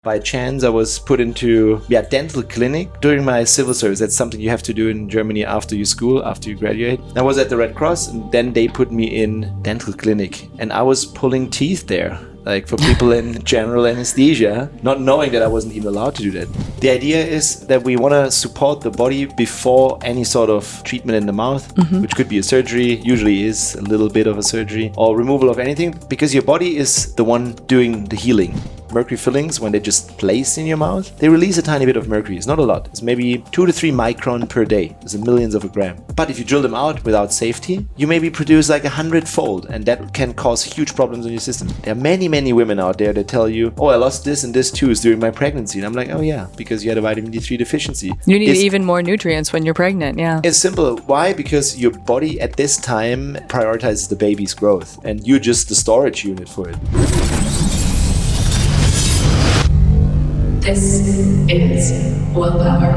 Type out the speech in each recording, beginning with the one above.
By chance, I was put into dental clinic during my civil service. That's something you have to do in Germany after you school, after you graduate. I was at the Red Cross, and then they put me in dental clinic, and I was pulling teeth there, like for people in general anesthesia, not knowing that I wasn't even allowed to do that. The idea is that we want to support the body before any sort of treatment in the mouth, which could be a surgery, usually is a little bit of a surgery, or removal of anything, because your body is the one doing the healing. Mercury fillings, when they just place in your mouth, they release a tiny bit of mercury. It's not a lot. It's maybe 2 to 3 micron per day. It's in millions of a gram. But if you drill them out without safety, you maybe produce like 100-fold, and that can cause huge problems in your system. There are many, many women out there that tell you, oh, I lost this and this tooth during my pregnancy. And I'm like, oh yeah, because you had a vitamin D3 deficiency. You need even more nutrients when you're pregnant, yeah. It's simple. Why? Because your body at this time prioritizes the baby's growth, and you're just the storage unit for it. This is Willpower.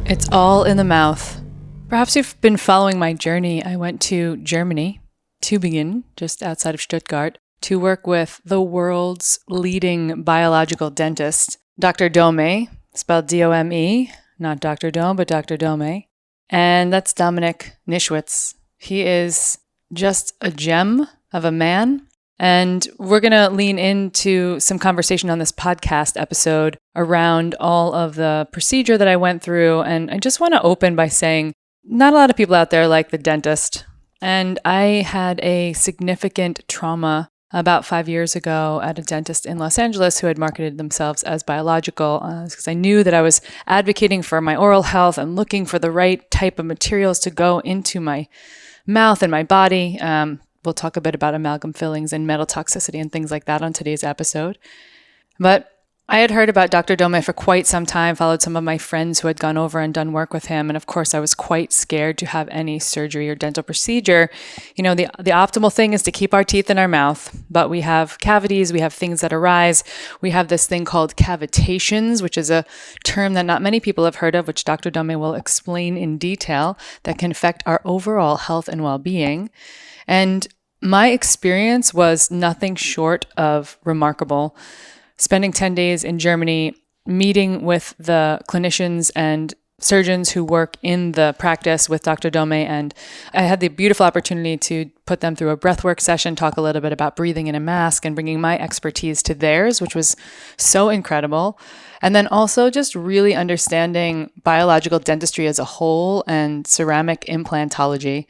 It's all in the mouth. Perhaps you've been following my journey. I went to Germany, Tübingen, just outside of Stuttgart, to work with the world's leading biological dentist, Dr. Dome, spelled D-O-M-E, not Dr. Dome, but Dr. Dome. And that's Dominic Nischwitz. He is just a gem of a man. And we're going to lean into some conversation on this podcast episode around all of the procedure that I went through. And I just want to open by saying, not a lot of people out there like the dentist. And I had a significant trauma about 5 years ago at a dentist in Los Angeles who had marketed themselves as biological, because I knew that I was advocating for my oral health and looking for the right type of materials to go into my mouth and my body. We'll talk a bit about amalgam fillings and metal toxicity and things like that on today's episode. But I had heard about Dr. Dome for quite some time, followed some of my friends who had gone over and done work with him. And of course, I was quite scared to have any surgery or dental procedure. You know, the optimal thing is to keep our teeth in our mouth, but we have cavities, we have things that arise. We have this thing called cavitations, which is a term that not many people have heard of, which Dr. Dome will explain in detail, that can affect our overall health and well-being. And my experience was nothing short of remarkable. Spending 10 days in Germany, meeting with the clinicians and surgeons who work in the practice with Dr. Dome. And I had the beautiful opportunity to put them through a breathwork session, talk a little bit about breathing in a mask and bringing my expertise to theirs, which was so incredible. And then also just really understanding biological dentistry as a whole and ceramic implantology.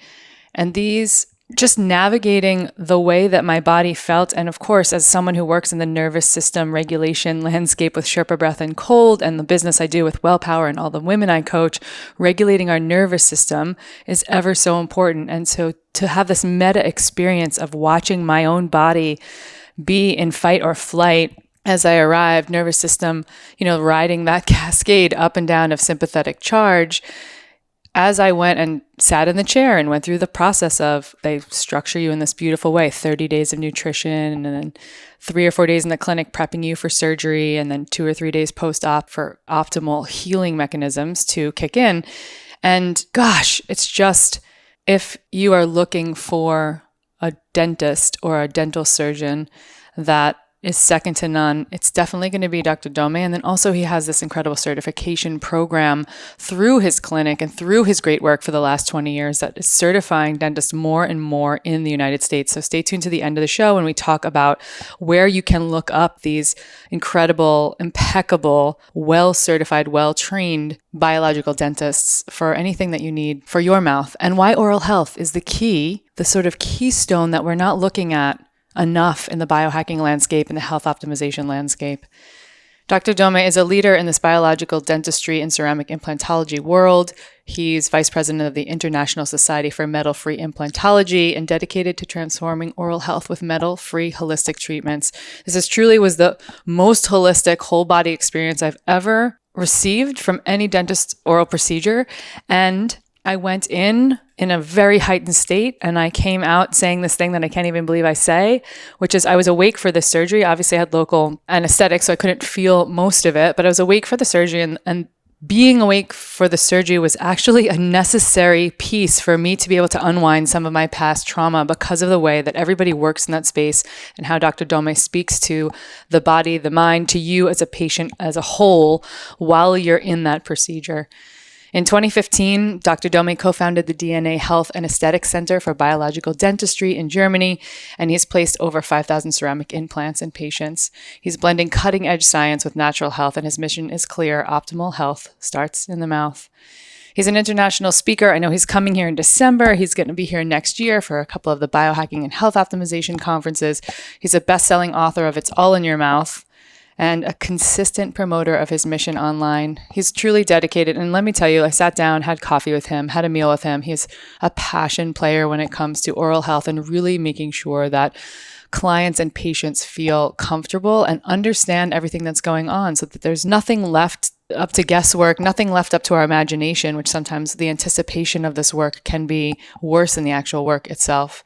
And these just navigating the way that my body felt. And of course, as someone who works in the nervous system regulation landscape with Sherpa Breath and Cold and the business I do with Willpower and all the women I coach, regulating our nervous system is ever so important. And so to have this meta experience of watching my own body be in fight or flight as I arrived, nervous system, riding that cascade up and down of sympathetic charge, as I went and sat in the chair and went through the process of, they structure you in this beautiful way, 30 days of nutrition and then 3 or 4 days in the clinic prepping you for surgery and then 2 or 3 days post-op for optimal healing mechanisms to kick in. And gosh, it's just, if you are looking for a dentist or a dental surgeon that is second to none, it's definitely going to be Dr. Dome. And then also he has this incredible certification program through his clinic and through his great work for the last 20 years that is certifying dentists more and more in the United States. So stay tuned to the end of the show when we talk about where you can look up these incredible, impeccable, well-certified, well-trained biological dentists for anything that you need for your mouth, and why oral health is the key, the sort of keystone that we're not looking at enough in the biohacking landscape and the health optimization landscape. Dr. Dome is a leader in this biological dentistry and ceramic implantology world. He's vice president of the International Society for Metal-Free Implantology and dedicated to transforming oral health with metal-free holistic treatments. This truly was the most holistic whole body experience I've ever received from any dentist oral procedure. And I went in a very heightened state, and I came out saying this thing that I can't even believe I say, which is I was awake for the surgery. Obviously, I had local anesthetic, so I couldn't feel most of it, but I was awake for the surgery, and being awake for the surgery was actually a necessary piece for me to be able to unwind some of my past trauma because of the way that everybody works in that space and how Dr. Dome speaks to the body, the mind, to you as a patient as a whole while you're in that procedure. In 2015, Dr. Dome co-founded the DNA Health and Aesthetics Center for Biological Dentistry in Germany, and he's placed over 5,000 ceramic implants in patients. He's blending cutting-edge science with natural health, and his mission is clear: optimal health starts in the mouth. He's an international speaker. I know he's coming here in December. He's going to be here next year for a couple of the biohacking and health optimization conferences. He's a best-selling author of It's All in Your Mouth, and a consistent promoter of his mission online. He's truly dedicated. And let me tell you, I sat down, had coffee with him, had a meal with him. He's a passion player when it comes to oral health and really making sure that clients and patients feel comfortable and understand everything that's going on so that there's nothing left up to guesswork, nothing left up to our imagination, which sometimes the anticipation of this work can be worse than the actual work itself.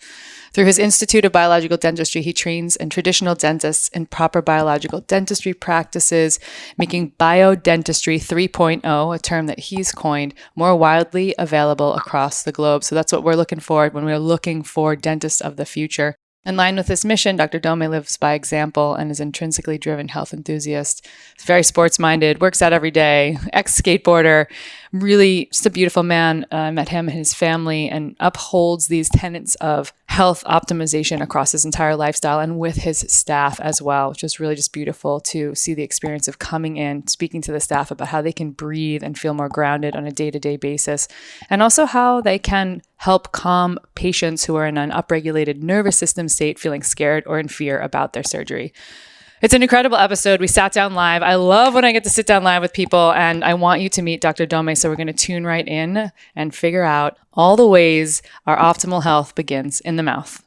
Through his Institute of Biological Dentistry, he trains in traditional dentists in proper biological dentistry practices, making BioDentistry 3.0, a term that he's coined, more widely available across the globe. So that's what we're looking for when we're looking for dentists of the future. In line with this mission, Dr. Dome lives by example and is an intrinsically driven health enthusiast. He's very sports-minded, works out every day, ex-skateboarder, really just a beautiful man. I met him and his family, and upholds these tenets of health optimization across his entire lifestyle and with his staff as well, which is really just beautiful to see the experience of coming in, speaking to the staff about how they can breathe and feel more grounded on a day-to-day basis, and also how they can help calm patients who are in an upregulated nervous system state, feeling scared or in fear about their surgery. It's an incredible episode. We sat down live. I love when I get to sit down live with people, and I want you to meet Dr. Dome. So we're going to tune right in and figure out all the ways our optimal health begins in the mouth.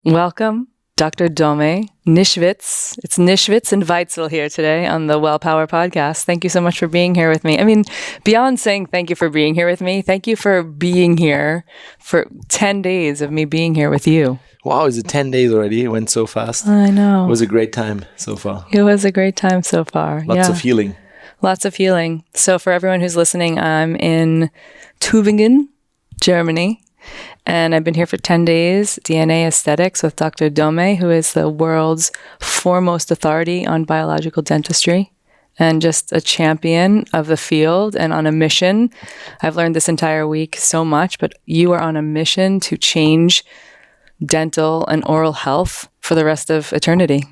Welcome, Dr. Dome Nischwitz. It's Nischwitz and Weitzel here today on the Well Power podcast. Thank you so much for being here with me. I mean, beyond saying thank you for being here with me, thank you for being here for 10 days of me being here with you. Wow, is it 10 days already? It went so fast. I know. It was a great time so far. It was a great time so far. Lots of healing. Lots of healing. So for everyone who's listening, I'm in Tübingen, Germany, and I've been here for 10 days, DNA Aesthetics with Dr. Dome, who is the world's foremost authority on biological dentistry and just a champion of the field and on a mission. I've learned this entire week so much, but you are on a mission to change dental and oral health for the rest of eternity.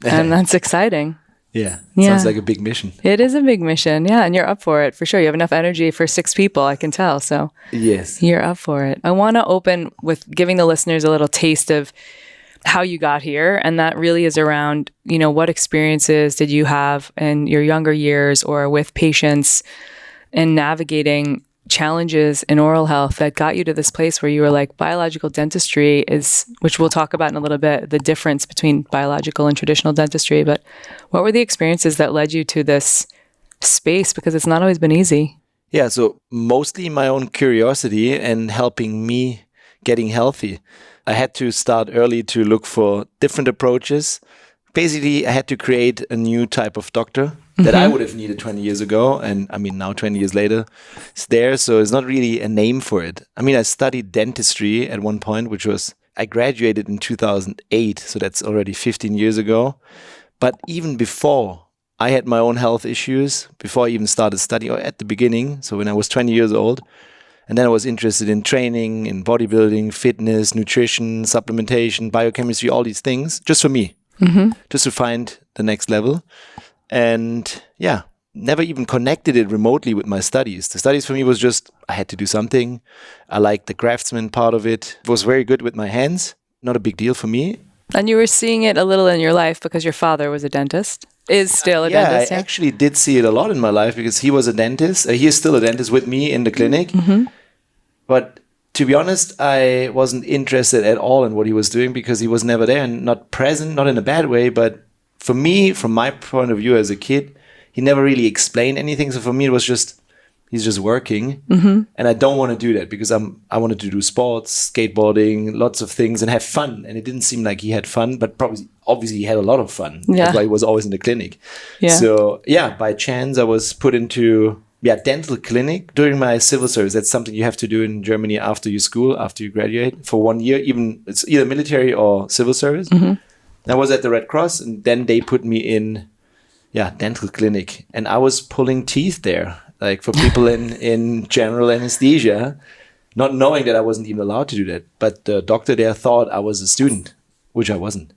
And that's exciting. Yeah. Sounds like a big mission. It is a big mission. Yeah. And you're up for it for sure. You have enough energy for 6 people, I can tell. So yes, you're up for it. I want to open with giving the listeners a little taste of how you got here. And that really is around, what experiences did you have in your younger years or with patients and navigating challenges in oral health that got you to this place where you were like, biological dentistry is, which we'll talk about in a little bit, the difference between biological and traditional dentistry. But what were the experiences that led you to this space? Because it's not always been easy. Yeah, so mostly my own curiosity and helping me getting healthy. I had to start early to look for different approaches. Basically, I had to create a new type of doctor that I would have needed 20 years ago. And I mean, now 20 years later, it's there. So it's not really a name for it. I mean, I studied dentistry at one point, I graduated in 2008. So that's already 15 years ago. But even before, I had my own health issues before I even started studying, or at the beginning. So when I was 20 years old. And then I was interested in training, in bodybuilding, fitness, nutrition, supplementation, biochemistry, all these things, just for me. Just to find the next level. And yeah, never even connected it remotely with my studies. The studies for me was just, I had to do something. I liked the craftsman part of it. It was very good with my hands. Not a big deal for me. And you were seeing it a little in your life because your father was a dentist, is still a dentist. Yeah, I actually did see it a lot in my life because he was a dentist. He is still a dentist with me in the clinic. But to be honest, I wasn't interested at all in what he was doing because he was never there and not present, not in a bad way. But for me, from my point of view as a kid, he never really explained anything. So for me, it was just, he's just working. And I don't want to do that because I wanted to do sports, skateboarding, lots of things and have fun. And it didn't seem like he had fun, but obviously he had a lot of fun. Yeah. That's why he was always in the clinic. Yeah. So yeah, by chance, I was put into dental clinic during my civil service. That's something you have to do in Germany after your school, after you graduate for 1 year. Even it's either military or civil service. I was at the Red Cross, and then they put me in, dental clinic, and I was pulling teeth there, like for people in general anesthesia, not knowing that I wasn't even allowed to do that. But the doctor there thought I was a student, which I wasn't.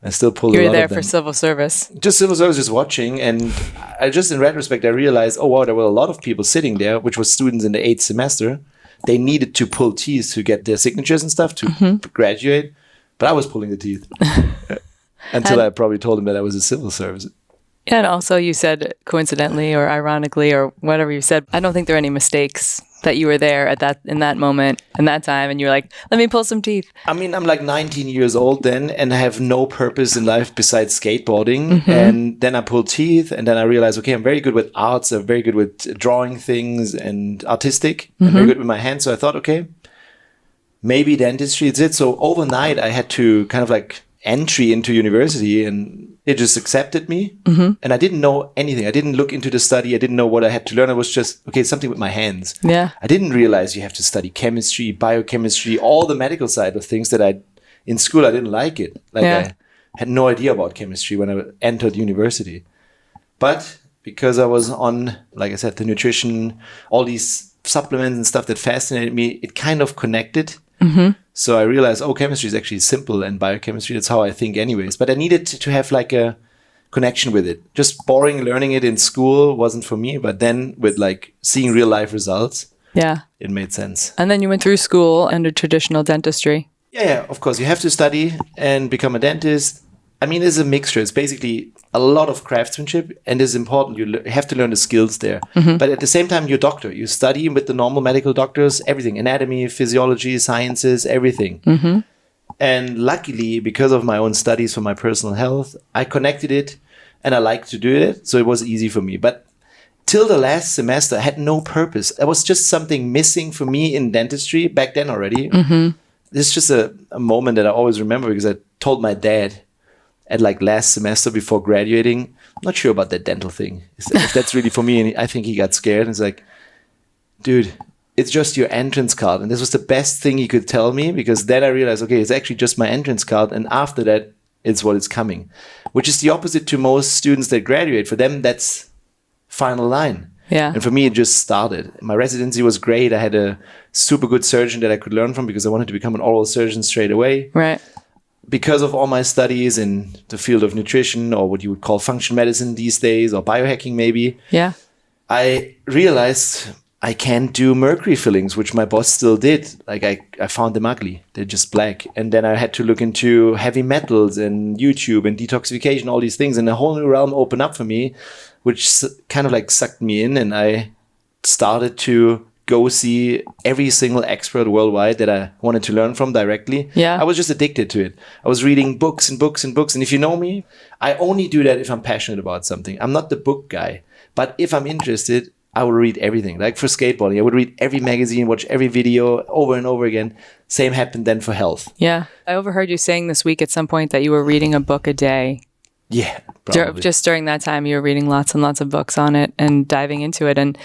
I still pulled a lot of them. You were there for civil service. Just civil service, just watching. And I just, in retrospect, I realized, oh, wow, there were a lot of people sitting there, which was students in the 8th semester. They needed to pull teeth to get their signatures and stuff to graduate. But I was pulling the teeth until I probably told them that I was a civil service. Yeah, and also you said coincidentally or ironically or whatever you said, I don't think there are any mistakes that you were there in that moment and that time, and you're like, let me pull some teeth. I mean, I'm like 19 years old then, and I have no purpose in life besides skateboarding. And then I pull teeth, and then I realize, okay, I'm very good with arts. I'm very good with drawing things and artistic. I'm very good with my hands. So I thought, okay, maybe dentistry is it. So overnight, I had to kind of like entry into university, and it just accepted me. And I didn't know anything. I didn't look into the study. I didn't know what I had to learn. I was just, okay, something with my hands. Yeah. I didn't realize you have to study chemistry, biochemistry, all the medical side of things that in school, I didn't like it. I had no idea about chemistry when I entered university. But because I was on, like I said, the nutrition, all these supplements and stuff that fascinated me, it kind of connected. So I realized, chemistry is actually simple, and biochemistry, that's how I think anyways. But I needed to have like a connection with it. Just boring learning it in school wasn't for me, but then with like seeing real life results, it made sense. And then you went through school under traditional dentistry. Yeah, of course. You have to study and become a dentist. I mean, it's a mixture. It's basically a lot of craftsmanship, and it's important. You have to learn the skills there. But at the same time, you're a doctor. You study with the normal medical doctors, everything, anatomy, physiology, sciences, everything. And luckily, because of my own studies for my personal health, I connected it, and I like to do it. So it was easy for me. But till the last semester, I had no purpose. There was just something missing for me in dentistry back then already. This is just a moment that I always remember, because I told my dad at like last semester before graduating, I'm not sure about that dental thing. If that's really for me. And I think he got scared. And it's like, dude, it's just your entrance card. And this was the best thing he could tell me, because then I realized, okay, it's actually just my entrance card. And after that, it's what is coming, which is the opposite to most students that graduate. For them, that's final line. Yeah. And for me, it just started. My residency was great. I had a super good surgeon that I could learn from, because I wanted to become an oral surgeon straight away. Right. Because of all my studies in the field of nutrition, or what you would call functional medicine these days, or biohacking maybe, I realized I can't do mercury fillings, which my boss still did. Like I found them ugly. They're just black. And then I had to look into heavy metals and YouTube and detoxification, all these things. And a whole new realm opened up for me, which kind of like sucked me in. And I started to go see every single expert worldwide that I wanted to learn from directly. Yeah. I was just addicted to it. I was reading books and books and books. And if you know me, I only do that if I'm passionate about something. I'm not the book guy. But if I'm interested, I will read everything. Like for skateboarding, I would read every magazine, watch every video over and over again. Same happened then for health. Yeah. I overheard you saying this week at some point that you were reading a book a day. Yeah, probably. Just during that time, you were reading lots and lots of books on it and diving into it. And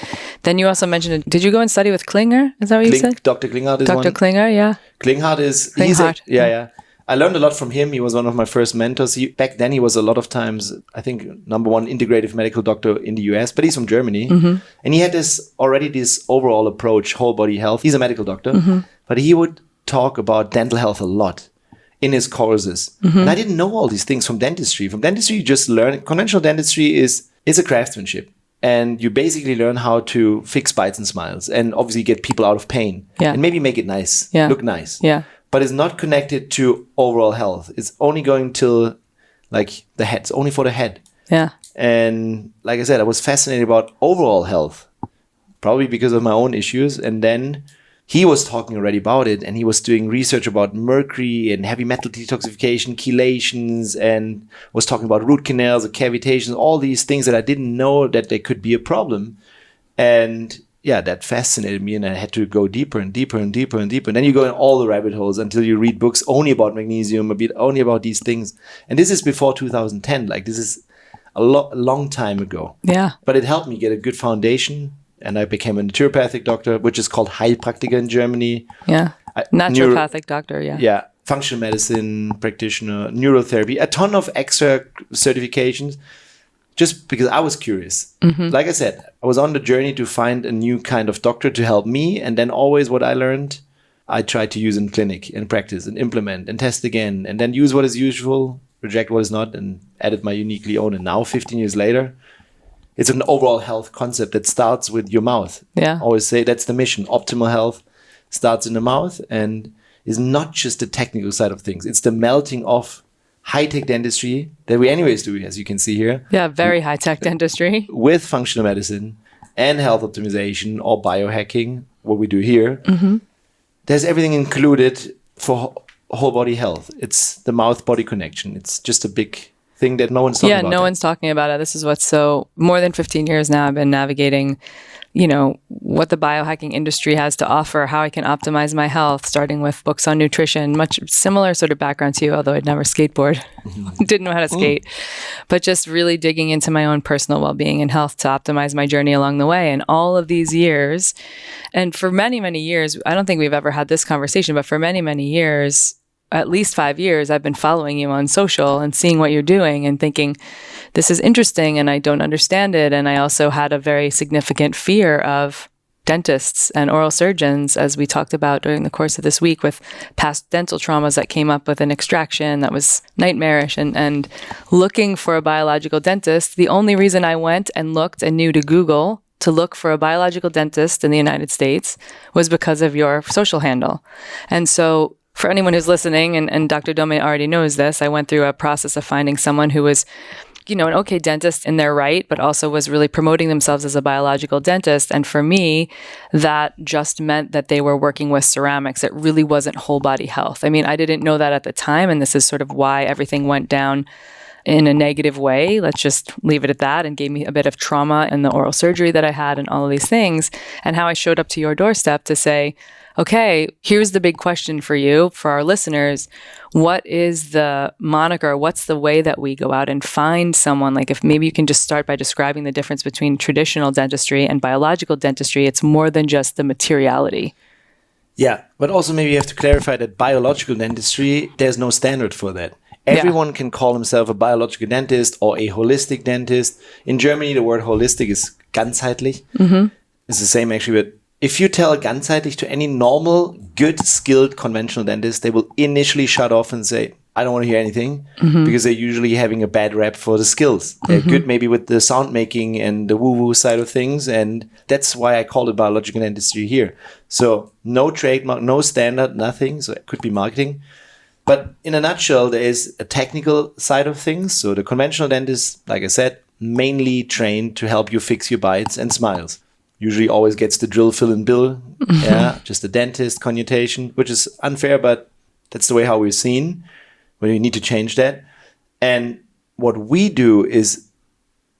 then you also mentioned, did you go and study with Klinger? Is that what you said? Dr. Klinghardt is one. Dr. Klinger, yeah. Klinghardt is... Klinghardt. Yeah. I learned a lot from him. He was one of my first mentors. Back then, he was a lot of times, I think, #1 integrative medical doctor in the US, but he's from Germany. And he had this overall approach, whole body health. He's a medical doctor, but he would talk about dental health a lot in his courses. And I didn't know all these things from dentistry. From dentistry, you just learn. Conventional dentistry is a craftsmanship. And you basically learn how to fix bites and smiles, and obviously get people out of pain. And maybe make it nice, look nice. But it's not connected to overall health. It's only going till like the head. It's only for the head. And like I said, I was fascinated about overall health, probably because of my own issues. And then he was talking already about it, and he was doing research about mercury and heavy metal detoxification, chelations, and was talking about root canals and cavitations, all these things that I didn't know that they could be a problem. And yeah, that fascinated me, and I had to go deeper and deeper and deeper and deeper. And then you go in all the rabbit holes until you read books only about magnesium, only about these things. And this is before 2010. Like, this is a long time ago. Yeah. But it helped me get a good foundation. and I became a naturopathic doctor, which is called Heilpraktiker in Germany. Yeah. Naturopathic doctor, yeah. Yeah. Functional medicine practitioner, neurotherapy, a ton of extra certifications, just because I was curious. Like I said, I was on the journey to find a new kind of doctor to help me. And then always what I learned, I tried to use in clinic and practice and implement and test again, and then use what is usual, reject what is not, and added my uniquely own. And now 15 years later, it's an overall health concept that starts with your mouth. Yeah. I always say that's the mission. Optimal health starts in the mouth and is not just the technical side of things. It's the melting of high-tech dentistry that we anyways do, as you can see here. Yeah, very high-tech dentistry. With functional medicine and health optimization or biohacking, what we do here. There's everything included for whole body health. It's the mouth-body connection. It's just a big thing that no one's talking about. Yeah, no one's talking about it. This is what's so, more than 15 years now, I've been navigating, what the biohacking industry has to offer, how I can optimize my health, starting with books on nutrition, much similar sort of background to you, although I'd never skateboard, didn't know how to skate, but just really digging into my own personal well-being and health to optimize my journey along the way. And all of these years, and for many, many years, I don't think we've ever had this conversation, but for many, many years, at least 5 years, I've been following you on social and seeing what you're doing and thinking, this is interesting and I don't understand it. And I also had a very significant fear of dentists and oral surgeons, as we talked about during the course of this week, with past dental traumas that came up with an extraction that was nightmarish, and looking for a biological dentist. The only reason I went and looked and knew to Google to look for a biological dentist in the United States was because of your social handle. And so for anyone who's listening, and Dr. Dominic already knows this, I went through a process of finding someone who was, an okay dentist in their right, but also was really promoting themselves as a biological dentist. And for me, that just meant that they were working with ceramics. It really wasn't whole body health. I mean, I didn't know that at the time, and this is sort of why everything went down in a negative way. Let's just leave it at that, and gave me a bit of trauma in the oral surgery that I had and all of these things, and how I showed up to your doorstep to say, okay, here's the big question for you, for our listeners. What is the moniker? What's the way that we go out and find someone? Like, if maybe you can just start by describing the difference between traditional dentistry and biological dentistry. It's more than just the materiality. Yeah, but also maybe you have to clarify that biological dentistry, there's no standard for that. Everyone can call himself a biological dentist or a holistic dentist. In Germany, the word holistic is ganzheitlich. It's the same actually, but if you tell ganzheitlich to any normal, good, skilled, conventional dentist, they will initially shut off and say, I don't want to hear anything, because they're usually having a bad rap for the skills. They're good maybe with the sound making and the woo-woo side of things, and that's why I call it biological dentistry here. So no trademark, no standard, nothing. So it could be marketing. But in a nutshell, there is a technical side of things. So the conventional dentist, like I said, mainly trained to help you fix your bites and smiles. Usually always gets the drill, fill, and bill. Yeah, just a dentist connotation, which is unfair, but that's the way how we're seen. But we need to change that. And what we do is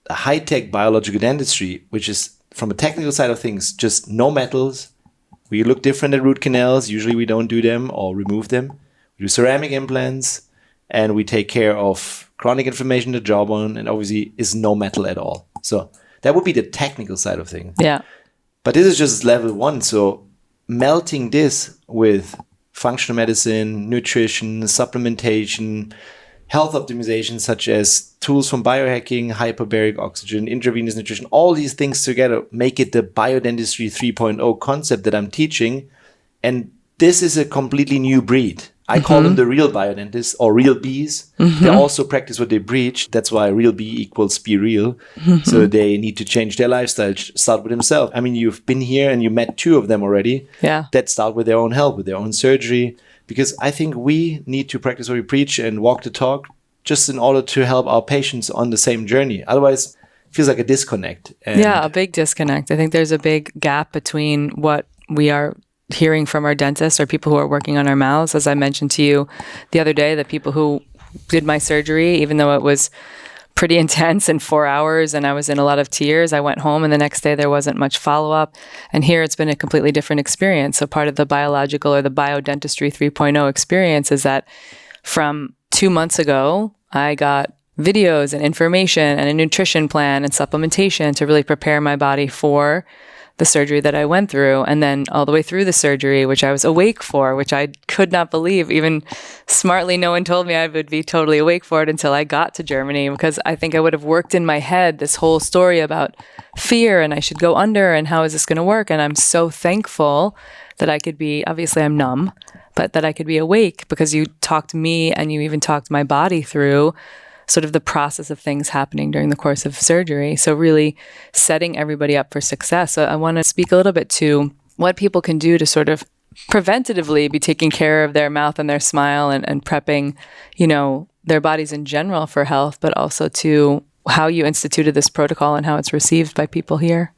a high-tech biological dentistry, which is, from a technical side of things, just no metals. We look different at root canals. Usually we don't do them or remove them. We do ceramic implants, and we take care of chronic inflammation in the jawbone, and obviously is no metal at all. So that would be the technical side of things. Yeah. But this is just level one. So melting this with functional medicine, nutrition, supplementation, health optimization, such as tools from biohacking, hyperbaric oxygen, intravenous nutrition, all these things together make it the BioDentistry 3.0 concept that I'm teaching. And this is a completely new breed. I call them the real biodentists or real bees. They also practice what they preach. That's why real bee equals be real. So they need to change their lifestyle, start with themselves. I mean, you've been here and you met 2 of them already. Yeah. That start with their own health, with their own surgery. Because I think we need to practice what we preach and walk the talk just in order to help our patients on the same journey. Otherwise, it feels like a disconnect. And yeah, a big disconnect. I think there's a big gap between what we are hearing from our dentists or people who are working on our mouths. As I mentioned to you the other day, the people who did my surgery, even though it was pretty intense in 4 hours and I was in a lot of tears, I went home and the next day there wasn't much follow-up. And here it's been a completely different experience. So part of the biological or the BioDentistry 3.0 experience is that from 2 months ago, I got videos and information and a nutrition plan and supplementation to really prepare my body for the surgery that I went through, and then all the way through the surgery, which I was awake for, which I could not believe. Even smartly, no one told me I would be totally awake for it until I got to Germany, because I think I would have worked in my head this whole story about fear and I should go under and how is this going to work. And I'm so thankful that I could be, obviously I'm numb, but that I could be awake, because you talked me and you even talked my body through sort of the process of things happening during the course of surgery. So really setting everybody up for success. So I want to speak a little bit to what people can do to sort of preventatively be taking care of their mouth and their smile and prepping, their bodies in general for health, but also to how you instituted this protocol and how it's received by people here.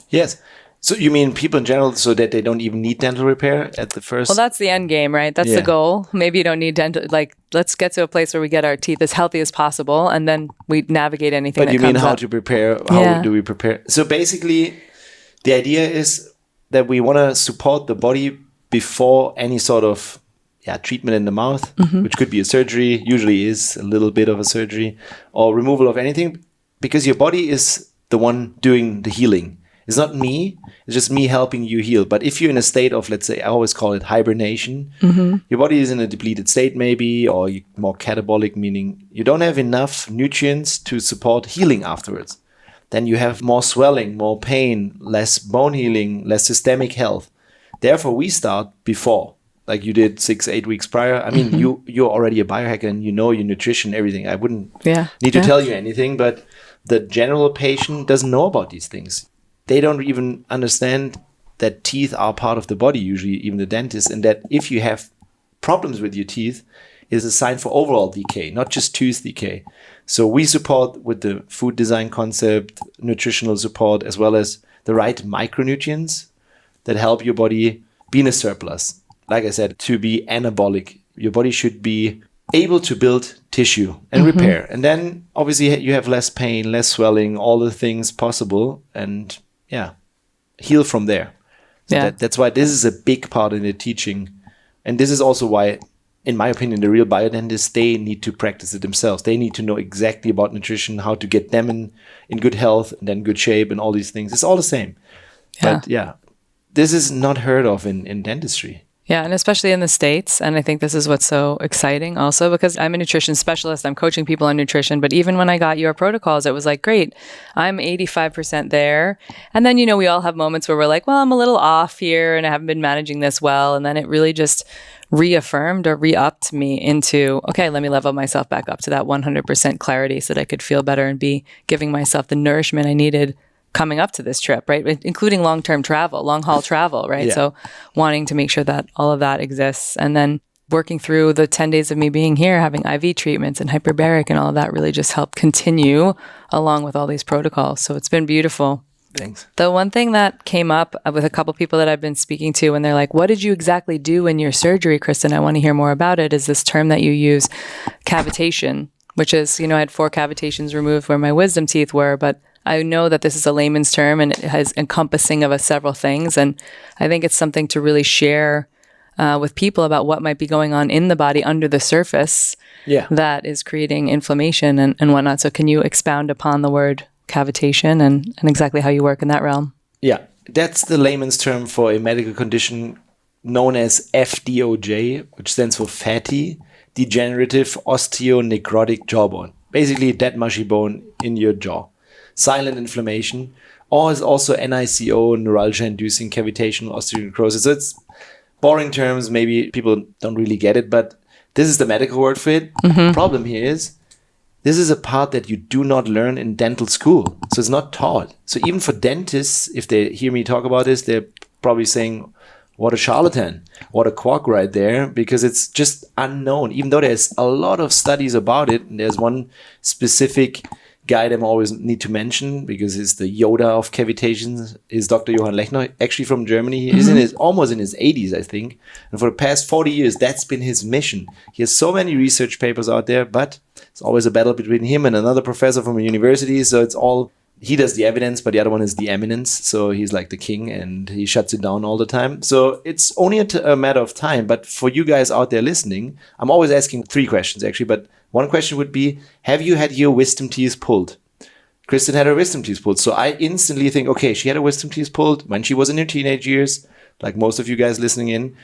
Yes. So you mean people in general, so that they don't even need dental repair at the first? Well, that's the end game, right? That's the goal. Maybe you don't need dental, let's get to a place where we get our teeth as healthy as possible, and then we navigate anything that comes up. But you mean how to prepare? How do we prepare? So basically, the idea is that we want to support the body before any sort of treatment in the mouth, which could be a surgery, usually is a little bit of a surgery, or removal of anything, because your body is the one doing the healing. It's not me. It's just me helping you heal. But if you're in a state of, let's say, I always call it hibernation, your body is in a depleted state maybe, or more catabolic, meaning you don't have enough nutrients to support healing afterwards. Then you have more swelling, more pain, less bone healing, less systemic health. Therefore, we start before, like you did 6-8 weeks prior. I mean, you're already a biohacker and you know your nutrition, everything. I wouldn't need to tell you anything, but the general patient doesn't know about these things. They don't even understand that teeth are part of the body, usually even the dentist, and that if you have problems with your teeth, it is a sign for overall decay, not just tooth decay. So we support with the food design concept, nutritional support, as well as the right micronutrients that help your body be in a surplus. Like I said, to be anabolic, your body should be able to build tissue and repair. And then obviously you have less pain, less swelling, all the things possible, and heal from there. So that's why this is a big part in the teaching. And this is also why, in my opinion, the real biodentists, they need to practice it themselves. They need to know exactly about nutrition, how to get them in good health and then good shape and all these things. It's all the same. But this is not heard of in dentistry. Yeah, and especially in the States. And I think this is what's so exciting also, because I'm a nutrition specialist. I'm coaching people on nutrition. But even when I got your protocols, it was like, great, I'm 85% there. And then, we all have moments where we're like, well, I'm a little off here and I haven't been managing this well. And then it really just reaffirmed or re-upped me into, okay, let me level myself back up to that 100% clarity so that I could feel better and be giving myself the nourishment I needed coming up to this trip, right? Including long-term travel, long-haul travel, right? Yeah. So wanting to make sure that all of that exists. And then working through the 10 days of me being here, having IV treatments and hyperbaric and all of that really just helped continue along with all these protocols. So it's been beautiful. Thanks. The one thing that came up with a couple people that I've been speaking to, and they're like, what did you exactly do in your surgery, Kristen? I want to hear more about it, is this term that you use, cavitation, which is, I had 4 cavitations removed where my wisdom teeth were, but I know that this is a layman's term and it has encompassing of several things. And I think it's something to really share with people about what might be going on in the body under the surface that is creating inflammation and whatnot. So can you expound upon the word cavitation and exactly how you work in that realm? Yeah, that's the layman's term for a medical condition known as FDOJ, which stands for fatty degenerative osteonecrotic jawbone. Basically, dead mushy bone in your jaw. Silent inflammation, or is also NICO, neuralgia-inducing cavitational osteonecrosis. So it's boring terms, maybe people don't really get it, but this is the medical word for it. The problem here is, this is a part that you do not learn in dental school. So it's not taught. So even for dentists, if they hear me talk about this, they're probably saying, what a charlatan, what a quack right there, because it's just unknown. Even though there's a lot of studies about it, and there's one specific guy that I always need to mention because he's the Yoda of cavitations, is Dr. Johann Lechner, actually from Germany. He's almost in his 80s, I think. And for the past 40 years, that's been his mission. He has so many research papers out there, but it's always a battle between him and another professor from a university. So it's all, he does the evidence, but the other one is the eminence. So he's like the king and he shuts it down all the time. So it's only a matter of time. But for you guys out there listening, I'm always asking 3 questions actually, but one question would be, have you had your wisdom teeth pulled? Kristen had her wisdom teeth pulled. So I instantly think, okay, she had her wisdom teeth pulled when she was in her teenage years, like most of you guys listening in.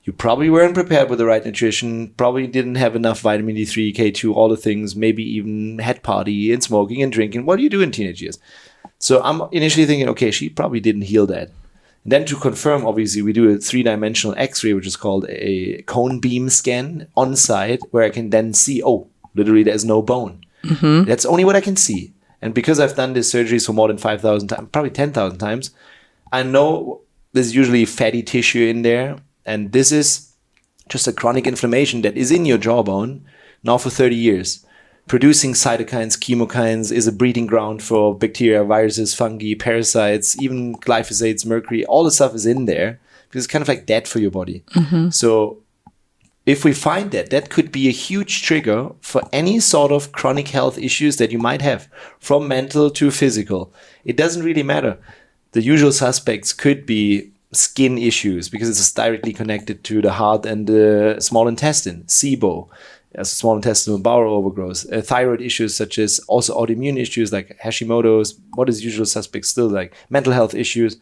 You probably weren't prepared with the right nutrition, probably didn't have enough vitamin D3, K2, all the things, maybe even had party and smoking and drinking. What do you do in teenage years? So I'm initially thinking, okay, she probably didn't heal that. And then to confirm, obviously, we do a 3-dimensional X-ray, which is called a cone beam scan on site, where I can then see, oh, literally there's no bone. That's only what I can see. And because I've done these surgeries for more than 5,000 times, probably 10,000 times, I know there's usually fatty tissue in there. And this is just a chronic inflammation that is in your jawbone now for 30 years. Producing cytokines, chemokines, is a breeding ground for bacteria, viruses, fungi, parasites, even glyphosates, mercury. All the stuff is in there because it's kind of like dead for your body. So if we find that, that could be a huge trigger for any sort of chronic health issues that you might have, from mental to physical. It doesn't really matter. The usual suspects could be skin issues because it's directly connected to the heart and the small intestine, SIBO, small intestinal bowel overgrowth, thyroid issues such as also autoimmune issues like Hashimoto's, what is usual suspects still, like mental health issues.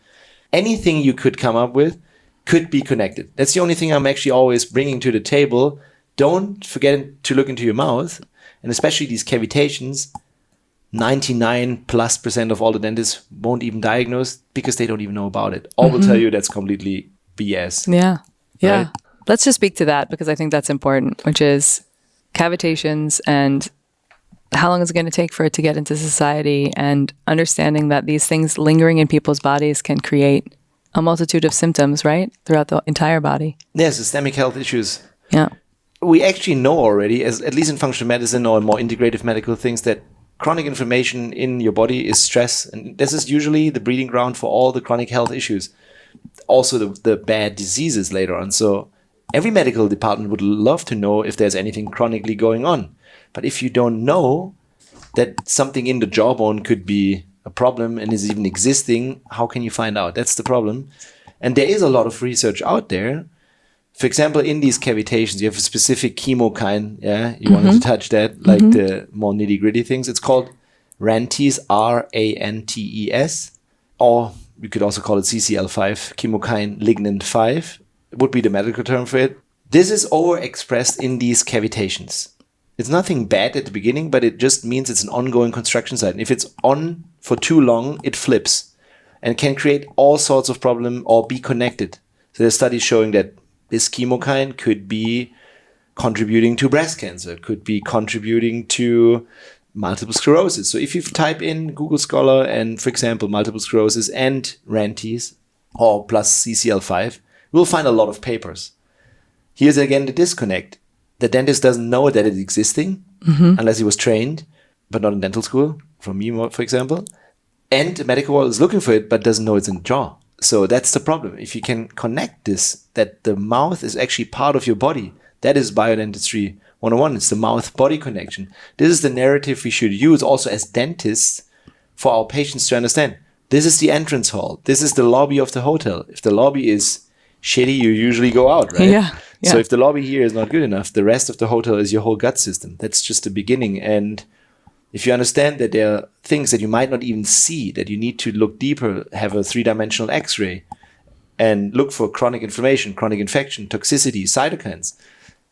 Anything you could come up with could be connected. That's the only thing I'm actually always bringing to the table. Don't forget to look into your mouth, and especially these cavitations. 99+% of all the dentists won't even diagnose because they don't even know about it. All will tell you that's completely BS. Yeah. Right? Let's just speak to that because I think that's important, which is cavitations and how long is it going to take for it to get into society, and understanding that these things lingering in people's bodies can create a multitude of symptoms, right? Throughout the entire body. Yeah, systemic health issues. Yeah. We actually know already, as at least in functional medicine or in more integrative medical things, that chronic inflammation in your body is stress. And this is usually the breeding ground for all the chronic health issues. Also the bad diseases later on. So every medical department would love to know if there's anything chronically going on. But if you don't know that something in the jawbone could be a problem and is even existing, how can you find out? That's the problem. And there is a lot of research out there. For example, in these cavitations, you have a specific chemokine. Yeah, you wanted to touch that, like the more nitty gritty things. It's called RANTES, RANTES, or you could also call it CCL5, chemokine lignin 5. It would be the medical term for it. This is overexpressed in these cavitations. It's nothing bad at the beginning, but it just means it's an ongoing construction site. And if it's on for too long, it flips and can create all sorts of problems or be connected. So there's studies showing that this chemokine could be contributing to breast cancer, could be contributing to multiple sclerosis. So if you type in Google Scholar and, for example, multiple sclerosis and RANTES or plus CCL5, we'll find a lot of papers. Here's again the disconnect. The dentist doesn't know that it's existing unless he was trained, but not in dental school, from me, for example. And the medical world is looking for it, but doesn't know it's in the jaw. So that's the problem. If you can connect this, that the mouth is actually part of your body, that is Biodentistry 101. It's the mouth-body connection. This is the narrative we should use also as dentists for our patients to understand. This is the entrance hall. This is the lobby of the hotel. If the lobby is shitty, you usually go out, right? Yeah. So if the lobby here is not good enough, the rest of the hotel is your whole gut system. That's just the beginning. And if you understand that there are things that you might not even see, that you need to look deeper, have a 3-dimensional X-ray, and look for chronic inflammation, chronic infection, toxicity, cytokines.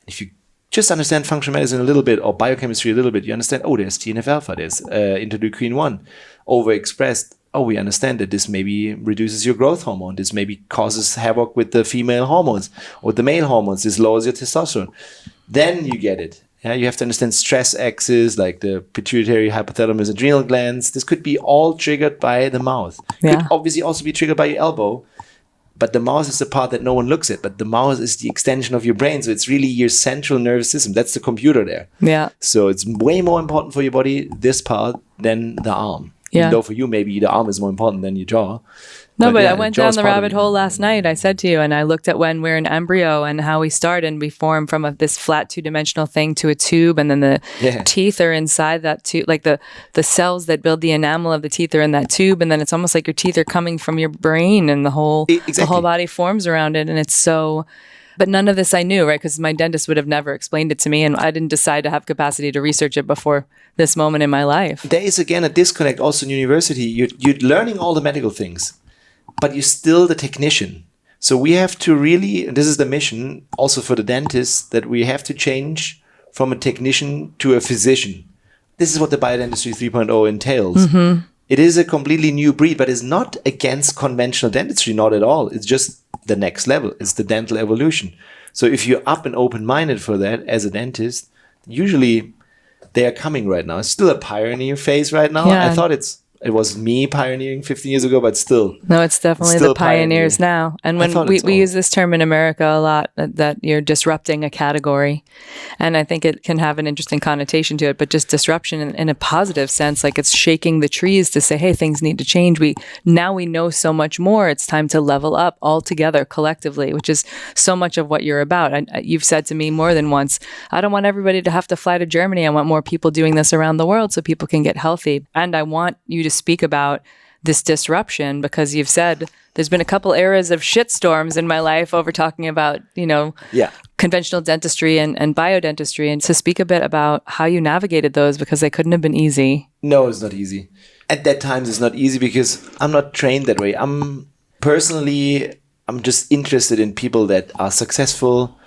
If you just understand functional medicine a little bit or biochemistry a little bit, you understand, oh, there's TNF-alpha, there's interleukin-1 overexpressed. Oh, we understand that this maybe reduces your growth hormone. This maybe causes havoc with the female hormones or the male hormones. This lowers your testosterone. Then you get it. Yeah, you have to understand stress axis, like the pituitary, hypothalamus, adrenal glands. This could be all triggered by the mouth. Could obviously also be triggered by your elbow. But the mouth is the part that no one looks at. But the mouth is the extension of your brain. So it's really your central nervous system. That's the computer there. Yeah. So it's way more important for your body, this part, than the arm. Yeah. Even though for you, maybe the arm is more important than your jaw. No, but yeah, I went down the rabbit hole last night. I said to you, and I looked at when we're an embryo and how we start, and we form from this flat 2-dimensional thing to a tube, and then the teeth are inside that tube, like the cells that build the enamel of the teeth are in that tube, and then it's almost like your teeth are coming from your brain, and the whole body forms around it, and it's so But none of this I knew, right? Because my dentist would have never explained it to me, and I didn't decide to have capacity to research it before this moment in my life. There is again a disconnect also in university. You're learning all the medical things, but you're still the technician. So we have to really, and this is the mission also for the dentists, that we have to change from a technician to a physician. This is what the BioDentistry 3.0 entails. It is a completely new breed, but it's not against conventional dentistry, not at all. It's just the next level. It's the dental evolution. So if you're up and open-minded for that as a dentist, usually they are coming right now. It's still a pioneer phase right now. Yeah. I thought it was me pioneering 15 years ago, but still. No, it's definitely the pioneers now. And when we use this term in America a lot, that you're disrupting a category. And I think it can have an interesting connotation to it, but just disruption in a positive sense, like it's shaking the trees to say, hey, things need to change. Now we know so much more. It's time to level up all together collectively, which is so much of what you're about. You've said to me more than once, I don't want everybody to have to fly to Germany. I want more people doing this around the world so people can get healthy. And I want you to speak about this disruption because you've said there's been a couple eras of shitstorms in my life over talking about, conventional dentistry and biodentistry, and to speak a bit about how you navigated those because they couldn't have been easy. No, it's not easy. At that time, it's not easy because I'm not trained that way. I'm just interested in people that are successful.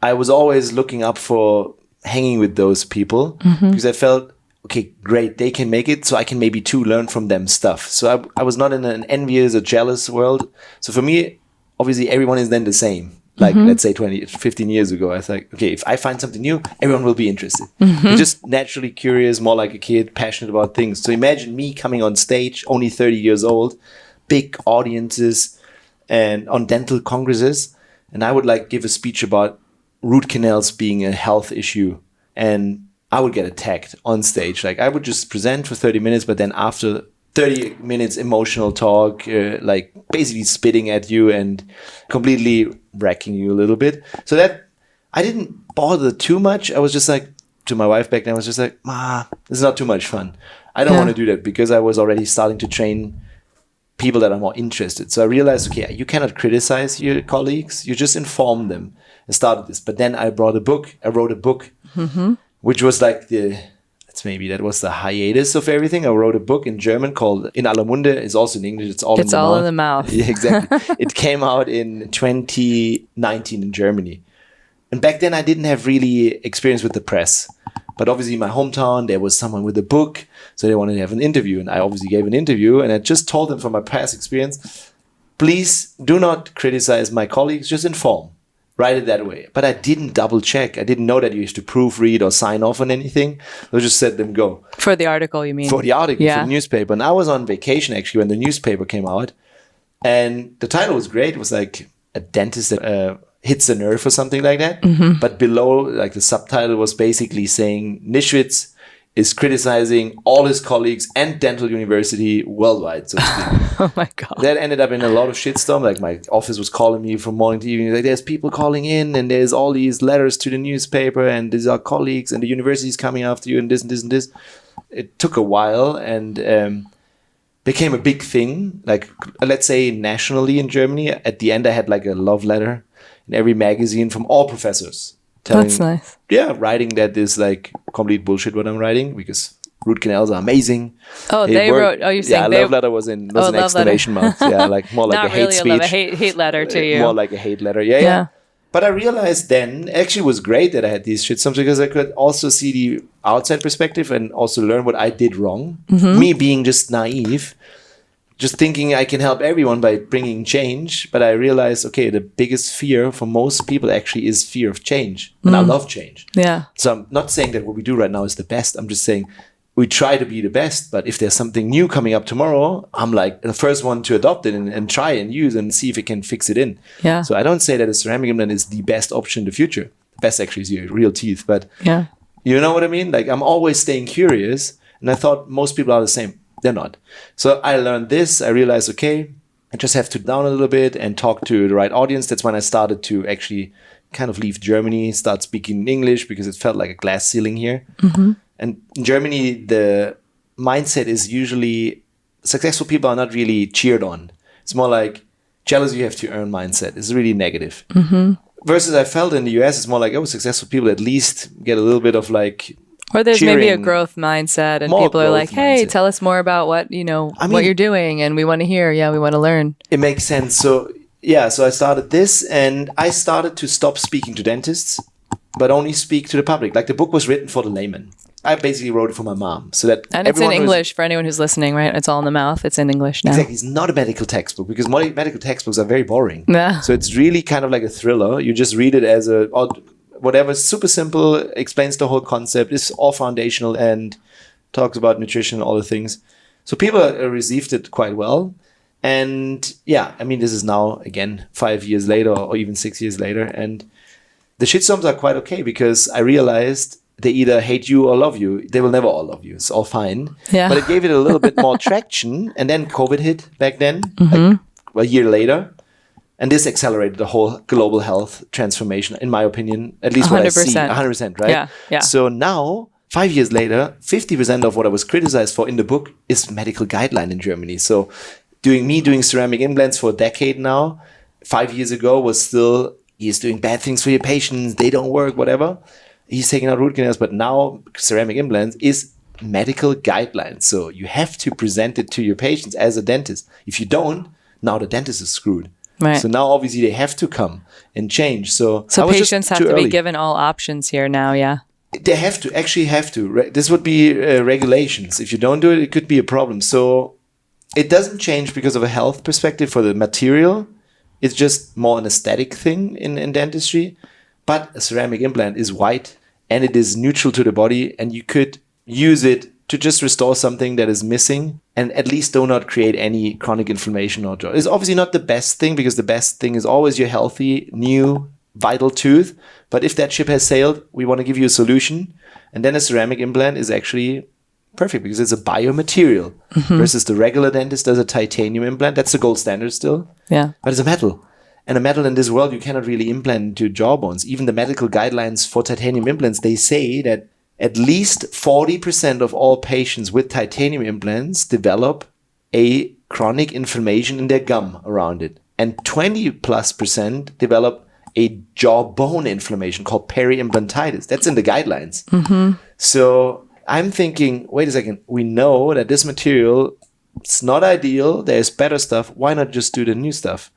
I was always looking up for hanging with those people because I felt, okay, great, they can make it, so I can maybe too learn from them stuff. So I was not in an envious or jealous world. So for me, obviously, everyone is then the same. Like, let's say 15 years ago, I thought, okay, if I find something new, everyone will be interested. You're just naturally curious, more like a kid, passionate about things. So imagine me coming on stage, only 30 years old, big audiences, and on dental congresses. And I would give a speech about root canals being a health issue. And I would get attacked on stage. I would just present for 30 minutes, but then after 30 minutes emotional talk, basically spitting at you and completely wrecking you a little bit. So that I didn't bother too much. I was just to my wife back then, I was just Ma, this is not too much fun. I don't want to do that because I was already starting to train people that are more interested. So I realized, okay, you cannot criticize your colleagues. You just inform them. I started this. But then I wrote a book. Which was that was the hiatus of everything. I wrote a book in German called In aller Munde. It's also in English. It's all in the mouth. Yeah, exactly. It came out in 2019 in Germany. And back then I didn't have really experience with the press. But obviously in my hometown, there was someone with a book. So they wanted to have an interview. And I obviously gave an interview. And I just told them from my past experience, please do not criticize my colleagues. Just inform. Write it that way. But I didn't double check. I didn't know that you used to proofread or sign off on anything. I just said them go. For the article, you mean? For the article, for the newspaper. And I was on vacation actually when the newspaper came out. And the title was great. It was like a dentist that hits a nerve or something like that. But below, the subtitle was basically saying Nischwitz is criticizing all his colleagues and dental university worldwide, so to speak. Oh my God. That ended up in a lot of shitstorm. My office was calling me from morning to evening. There's people calling in and there's all these letters to the newspaper and these are colleagues and the university's coming after you and this and this and this. It took a while and became a big thing. Let's say nationally in Germany. At the end, I had a love letter in every magazine from all professors. That's nice. Yeah, writing that is complete bullshit what I'm writing because root canals are amazing. Oh, they wrote. Oh, you're saying love letter was an exclamation mark. Yeah, more like a hate speech. Not really a hate letter to you. More like a hate letter. Yeah. But I realized then, actually, it was great that I had these shitstorms because I could also see the outside perspective and also learn what I did wrong. Me being just naive. Just thinking I can help everyone by bringing change. But I realized, okay, the biggest fear for most people actually is fear of change. And I love change. Yeah. So I'm not saying that what we do right now is the best. I'm just saying we try to be the best. But if there's something new coming up tomorrow, I'm the first one to adopt it and try and use and see if it can fix it in. Yeah. So I don't say that a ceramic implant is the best option in the future. The best actually is your real teeth. But you know what I mean? I'm always staying curious. And I thought most people are the same. They're not. So I learned this. I realized, okay, I just have to down a little bit and talk to the right audience. That's when I started to actually kind of leave Germany, start speaking English because it felt like a glass ceiling here. And in Germany, the mindset is usually successful people are not really cheered on. It's more like jealousy you have to earn mindset. It's really negative. Versus I felt in the US, it's more like, successful people at least get a little bit of like, or there's maybe a cheering. growth mindset and More people are like, growth hey, mindset. tell us more about what, what you're doing. And we want to hear. Yeah, we want to learn. It makes sense. So I started this and I started to stop speaking to dentists, but only speak to the public. Like the book was written for the layman. I basically wrote it for my mom. So that And it's in English for anyone who's listening, right? It's all in the mouth. It's in English now. Exactly. It's not a medical textbook because medical textbooks are very boring. Yeah. So it's really kind of like a thriller. You just read it as whatever, super simple, explains the whole concept, is all foundational and talks about nutrition and all the things. So people received it quite well. And this is now, again, 5 years later or even 6 years later. And the shitstorms are quite okay because I realized they either hate you or love you. They will never all love you. It's all fine. Yeah. But it gave it a little bit more traction. And then COVID hit back then, like a year later. And this accelerated the whole global health transformation, in my opinion, at least what I see. 100%, right? Yeah. So now, 5 years later, 50% of what I was criticized for in the book is medical guideline in Germany. So doing ceramic implants for a decade now, 5 years ago was still, he's doing bad things for your patients, they don't work, whatever. He's taking out root canals, but now ceramic implants is medical guidelines. So you have to present it to your patients as a dentist. If you don't, now the dentist is screwed. Right. So now obviously they have to come and change. So patients have to be given all options here now, yeah. They have to. This would be regulations. If you don't do it, it could be a problem. So it doesn't change because of a health perspective for the material. It's just more an aesthetic thing in dentistry. But a ceramic implant is white and it is neutral to the body, and you could use it to just restore something that is missing and at least do not create any chronic inflammation or jaw. It's obviously not the best thing because the best thing is always your healthy, new, vital tooth. But if that ship has sailed, we want to give you a solution. And then a ceramic implant is actually perfect because it's a biomaterial versus the regular dentist does a titanium implant. That's the gold standard still. Yeah. But it's a metal. And a metal in this world, you cannot really implant into jawbones. Even the medical guidelines for titanium implants, they say that at least 40% of all patients with titanium implants develop a chronic inflammation in their gum around it. And 20+% develop a jawbone inflammation called peri-implantitis. That's in the guidelines. So I'm thinking, wait a second, we know that this material, it's not ideal. There's better stuff. Why not just do the new stuff?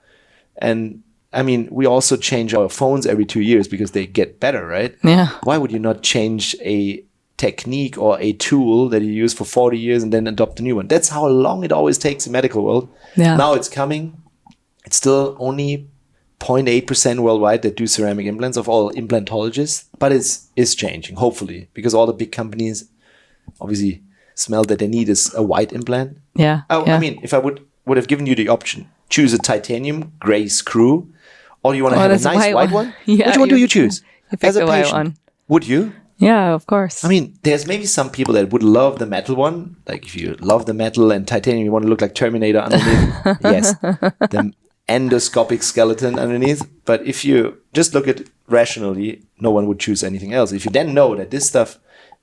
And I mean, we also change our phones every 2 years because they get better, right? Yeah. Why would you not change a technique or a tool that you use for 40 years and then adopt a new one? That's how long it always takes in medical world. Yeah. Now it's coming. It's still only 0.8% worldwide that do ceramic implants of all implantologists, but it's changing, hopefully, because all the big companies obviously smell that they need is a white implant. Yeah. I mean, if I would have given you the option, choose a titanium gray screw, or you want to have a nice white one? Yeah, which one do you choose? You pick the white one. Would you? Yeah, of course. I mean, there's maybe some people that would love the metal one. Like if you love the metal and titanium, you want to look like Terminator underneath. Yes. The endoscopic skeleton underneath. But if you just look at it rationally, no one would choose anything else. If you then know that this stuff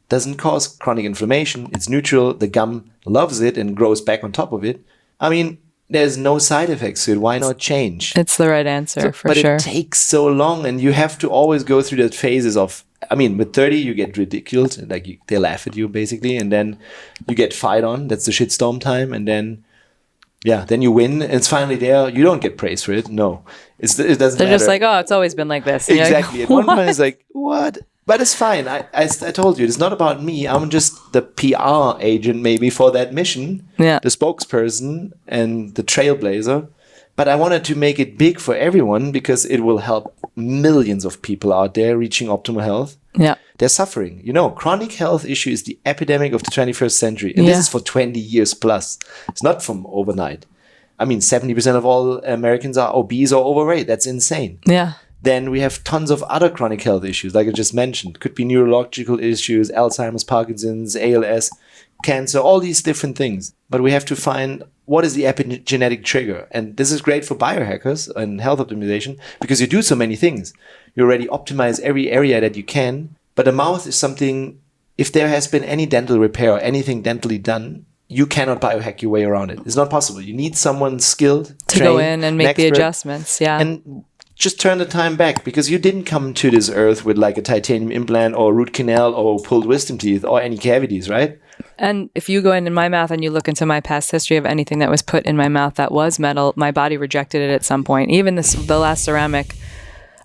doesn't cause chronic inflammation, it's neutral, the gum loves it and grows back on top of it. I mean, there's no side effects to it. Why not change? It's the right answer, for sure. But it takes so long, and you have to always go through that phases of, I mean, with 30, you get ridiculed. Like, they laugh at you, basically. And then you get fight on. That's the shitstorm time. And then, then you win. And it's finally there. You don't get praise for it. No. It doesn't matter. They're just like, oh, it's always been like this. And exactly. At one point, it's like, what? But it's fine. I told you, it's not about me. I'm just the PR agent maybe for that mission, the spokesperson and the trailblazer. But I wanted to make it big for everyone because it will help millions of people out there reaching optimal health. Yeah. They're suffering. You know, chronic health issue is the epidemic of the 21st century. And this is for 20 years plus. It's not from overnight. I mean, 70% of all Americans are obese or overweight. That's insane. Yeah. Then we have tons of other chronic health issues, like I just mentioned. Could be neurological issues, Alzheimer's, Parkinson's, ALS, cancer, all these different things. But we have to find what is the epigenetic trigger. And this is great for biohackers and health optimization because you do so many things. You already optimize every area that you can. But the mouth is something, if there has been any dental repair or anything dentally done, you cannot biohack your way around it. It's not possible. You need someone skilled, to go in and make the adjustments. Yeah. And just turn the time back, because you didn't come to this earth with like a titanium implant or root canal or pulled wisdom teeth or any cavities, right? And if you go into my mouth and you look into my past history of anything that was put in my mouth that was metal, my body rejected it at some point. Even the last ceramic,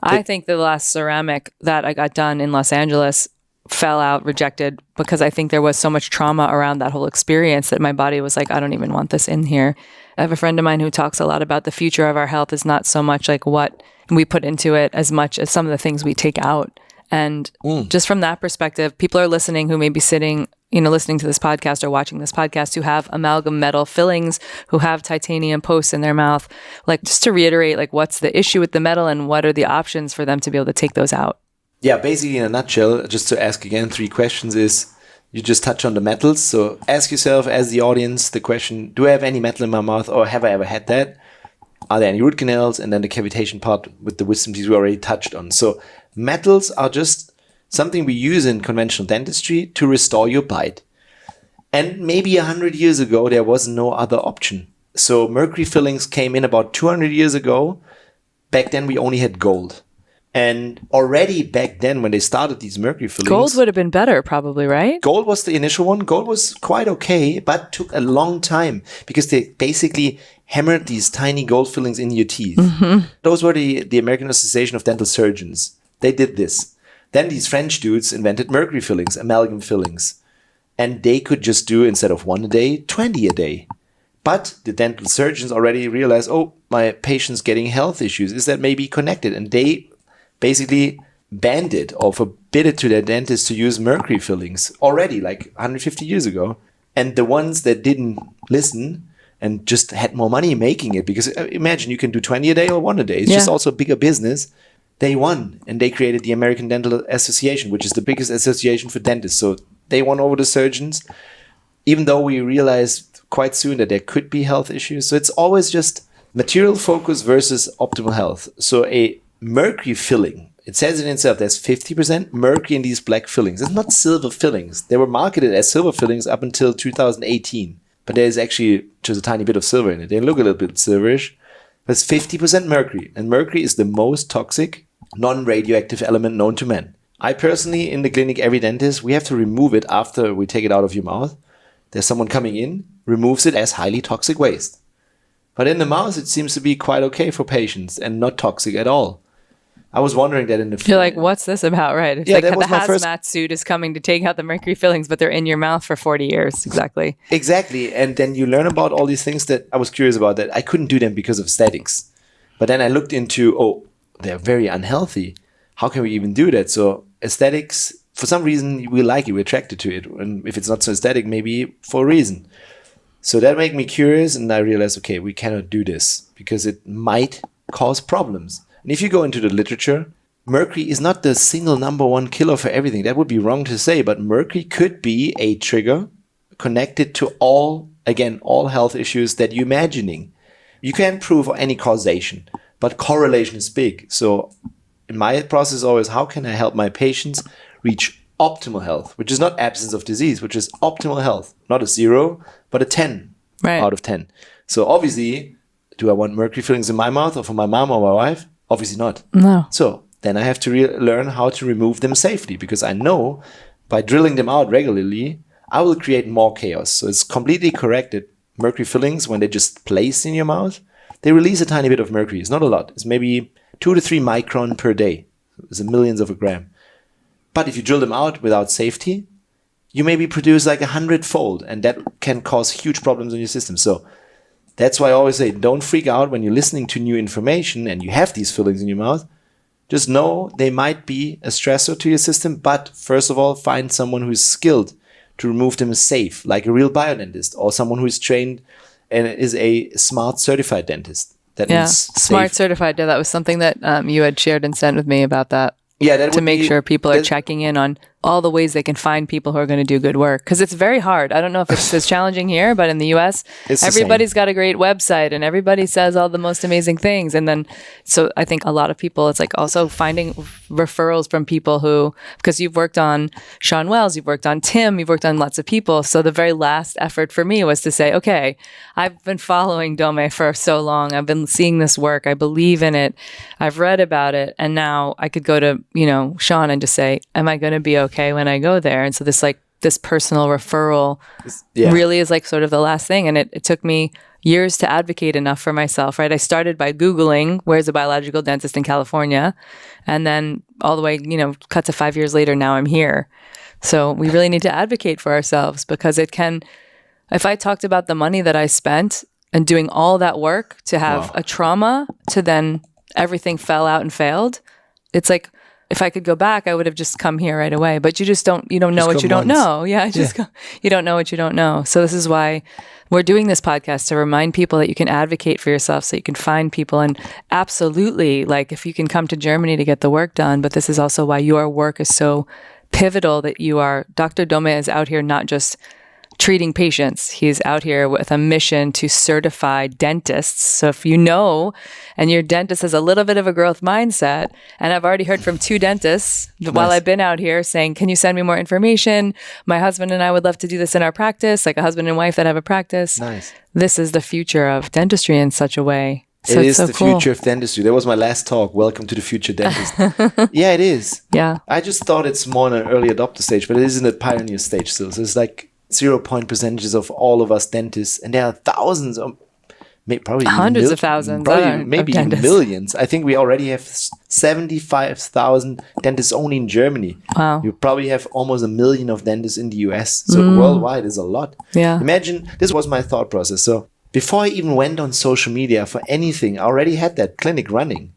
I think the last ceramic that I got done in Los Angeles fell out, rejected, because I think there was so much trauma around that whole experience that my body was like, I don't even want this in here. I have a friend of mine who talks a lot about the future of our health is not so much like what we put into it as much as some of the things we take out. And just from that perspective, people are listening who may be sitting, listening to this podcast or watching this podcast who have amalgam metal fillings, who have titanium posts in their mouth. Like, just to reiterate, like, what's the issue with the metal and what are the options for them to be able to take those out? Yeah, basically in a nutshell, just to ask again 3 questions is, you just touch on the metals. So ask yourself as the audience the question, do I have any metal in my mouth, or have I ever had that? Are there any root canals? And then the cavitation part with the wisdom teeth we already touched on. So metals are just something we use in conventional dentistry to restore your bite. And maybe 100 years ago, there was no other option. So mercury fillings came in about 200 years ago. Back then, we only had gold. And already back then, when they started these mercury fillings... Gold would have been better, probably, right? Gold was the initial one. Gold was quite okay, but took a long time because they basically hammered these tiny gold fillings in your teeth. Mm-hmm. Those were the American Association of Dental Surgeons. They did this. Then these French dudes invented mercury fillings, amalgam fillings. And they could just do, instead of 1 a day, 20 a day. But the dental surgeons already realized, oh, my patient's getting health issues. Is that maybe connected? And they basically banned it or forbid it to their dentists to use mercury fillings already, like 150 years ago. And the ones that didn't listen and just had more money making it, because imagine you can do 20 a day or 1 a day. It's just also a bigger business. They won, and they created the American Dental Association, which is the biggest association for dentists. So they won over the surgeons, even though we realized quite soon that there could be health issues. So it's always just material focus versus optimal health. So a mercury filling, it says in itself, there's 50% mercury in these black fillings. It's not silver fillings. They were marketed as silver fillings up until 2018. But there's actually just a tiny bit of silver in it. They look a little bit silverish. But it's 50% mercury. And mercury is the most toxic, non-radioactive element known to man. I personally, in the clinic, every dentist, we have to remove it after we take it out of your mouth. There's someone coming in, removes it as highly toxic waste. But in the mouth, it seems to be quite okay for patients and not toxic at all. I was wondering that in the... You're like, what's this about, right? It's like the hazmat suit is coming to take out the mercury fillings, but they're in your mouth for 40 years. Exactly. Exactly. And then you learn about all these things that I was curious about, that I couldn't do them because of aesthetics. But then I looked into, they're very unhealthy. How can we even do that? So aesthetics, for some reason, we like it. We're attracted to it. And if it's not so aesthetic, maybe for a reason. So that made me curious, and I realized, okay, we cannot do this because it might cause problems. And if you go into the literature, mercury is not the single number one killer for everything. That would be wrong to say, but mercury could be a trigger connected to all health issues that you're imagining. You can't prove any causation, but correlation is big. So in my process always, how can I help my patients reach optimal health, which is not absence of disease, which is optimal health, not a 0, but a 10 out of 10. So obviously, do I want mercury fillings in my mouth or for my mom or my wife? Obviously not. No. So then I have to learn how to remove them safely, because I know by drilling them out regularly, I will create more chaos. So it's completely correct that mercury fillings, when they're just placed in your mouth, they release a tiny bit of mercury. It's not a lot. It's maybe 2 to 3 micron per day. It's a millionth of a gram. But if you drill them out without safety, you maybe produce like 100-fold, and that can cause huge problems in your system. So that's why I always say, don't freak out when you're listening to new information and you have these fillings in your mouth. Just know they might be a stressor to your system, but first of all, find someone who is skilled to remove them safe, like a real biodentist, or someone who is trained and is a smart certified dentist. That means smart safe. Certified. Yeah, that was something that you had shared and sent with me about that. Yeah, that to make sure people are checking in on all the ways they can find people who are going to do good work. Because it's very hard. I don't know if it's as challenging here, but in the US, everybody's got a great website and everybody says all the most amazing things. And then, so I think a lot of people, it's like also finding referrals from people who, because you've worked on Sean Wells, you've worked on Tim, you've worked on lots of people. So the very last effort for me was to say, okay, I've been following Dome for so long. I've been seeing this work. I believe in it. I've read about it. And now I could go to, Sean and just say, am I going to be okay when I go there? And so this personal referral really is like sort of the last thing. And it took me years to advocate enough for myself, right? I started by Googling, where's a biological dentist in California? And then all the way, cut to 5 years later, now I'm here. So we really need to advocate for ourselves, because if I talked about the money that I spent and doing all that work to have a trauma to then everything fell out and failed, it's like, if I could go back, I would have just come here right away. But you don't know what you don't know. Yeah, you don't know what you don't know. So this is why we're doing this podcast, to remind people that you can advocate for yourself, so you can find people. And absolutely, like if you can come to Germany to get the work done, but this is also why your work is so pivotal, that Dr. Dome is out here not just treating patients. He's out here with a mission to certify dentists. So if and your dentist has a little bit of a growth mindset, and I've already heard from 2 dentists while I've been out here saying, can you send me more information? My husband and I would love to do this in our practice, like a husband and wife that have a practice. Nice. This is the future of dentistry in such a way. So it is so the cool. future of dentistry. That was my last talk. Welcome to the future dentist. Yeah, it is. Yeah. I just thought it's more in an early adopter stage, but it is in the pioneer stage still. So it's like 0.0 percentages of all of us dentists, and there are thousands of, probably hundreds of thousands, maybe even millions. I think we already have 75,000 dentists only in Germany. Wow. You probably have almost 1 million of dentists in the US. So worldwide is a lot. Yeah. Imagine, this was my thought process. So before I even went on social media for anything, I already had that clinic running.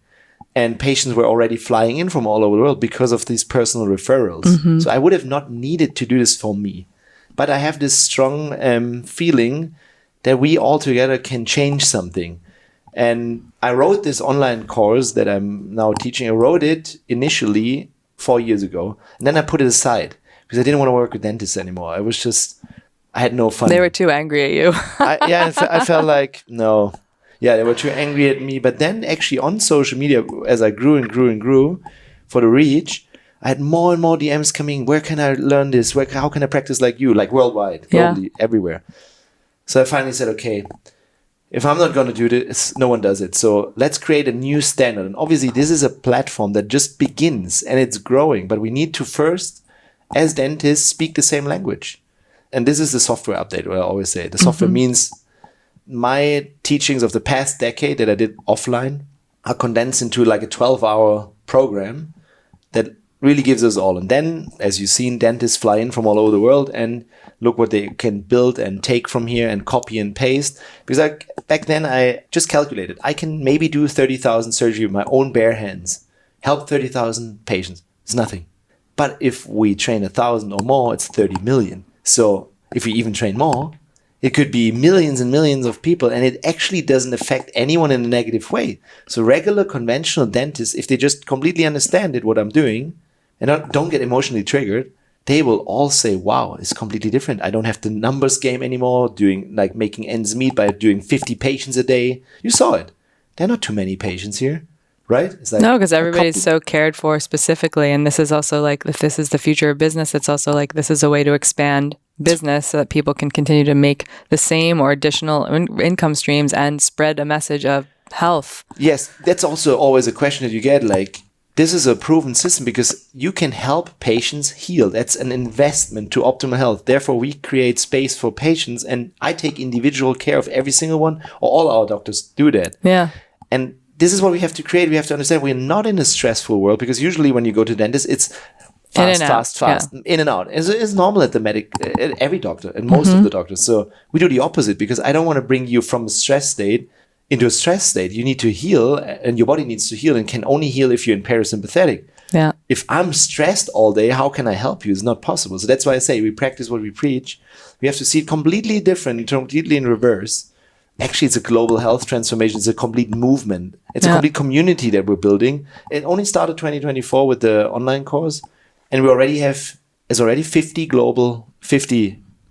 And patients were already flying in from all over the world because of these personal referrals. So I would have not needed to do this for me. But I have this strong feeling that we all together can change something. And I wrote this online course that I'm now teaching. I wrote it initially 4 years ago. And then I put it aside because I didn't want to work with dentists anymore. I had no fun. They were too angry at you. I felt like, no. Yeah, they were too angry at me. But then actually on social media, as I grew and grew and grew for the reach, I had more and more DMs coming. Where can I learn this? How can I practice like you? Like worldwide, globally, everywhere. So I finally said, okay, if I'm not going to do this, no one does it. So let's create a new standard. And obviously this is a platform that just begins and it's growing. But we need to first, as dentists, speak the same language. And this is the software update, what I always say. The software means my teachings of the past decade that I did offline are condensed into like a 12-hour program that really gives us all. And then, as you've seen, dentists fly in from all over the world and look what they can build and take from here and copy and paste. Because back then, I just calculated. I can maybe do 30,000 surgery with my own bare hands, help 30,000 patients. It's nothing. But if we train 1,000 or more, it's 30 million. So if we even train more, it could be millions and millions of people, and it actually doesn't affect anyone in a negative way. So regular conventional dentists, if they just completely understand what I'm doing, and don't get emotionally triggered, they will all say, wow, it's completely different. I don't have the numbers game anymore, making ends meet by doing 50 patients a day. You saw it. There are not too many patients here, right? It's like no, because everybody's so cared for specifically. And this is also like, if this is the future of business, it's also like, this is a way to expand business so that people can continue to make the same or additional income streams and spread a message of health. Yes, that's also always a question that you get, like, this is a proven system because you can help patients heal. That's an investment to optimal health. Therefore, we create space for patients, and I take individual care of every single one, or all our doctors do that. Yeah. And this is what we have to create. We have to understand we're not in a stressful world, because usually when you go to dentist, it's fast, in and out. It's normal at at every doctor and most of the doctors. So we do the opposite, because I don't want to bring you from a stress state into a stress state. You need to heal, and your body needs to heal, and can only heal if you're in parasympathetic. Yeah. If I'm stressed all day, how can I help you? It's not possible. So that's why I say we practice what we preach. We have to see it completely different, completely in reverse. Actually, it's a global health transformation. It's a complete movement. It's a complete community that we're building. It only started 2024 with the online course, and we already have is already 50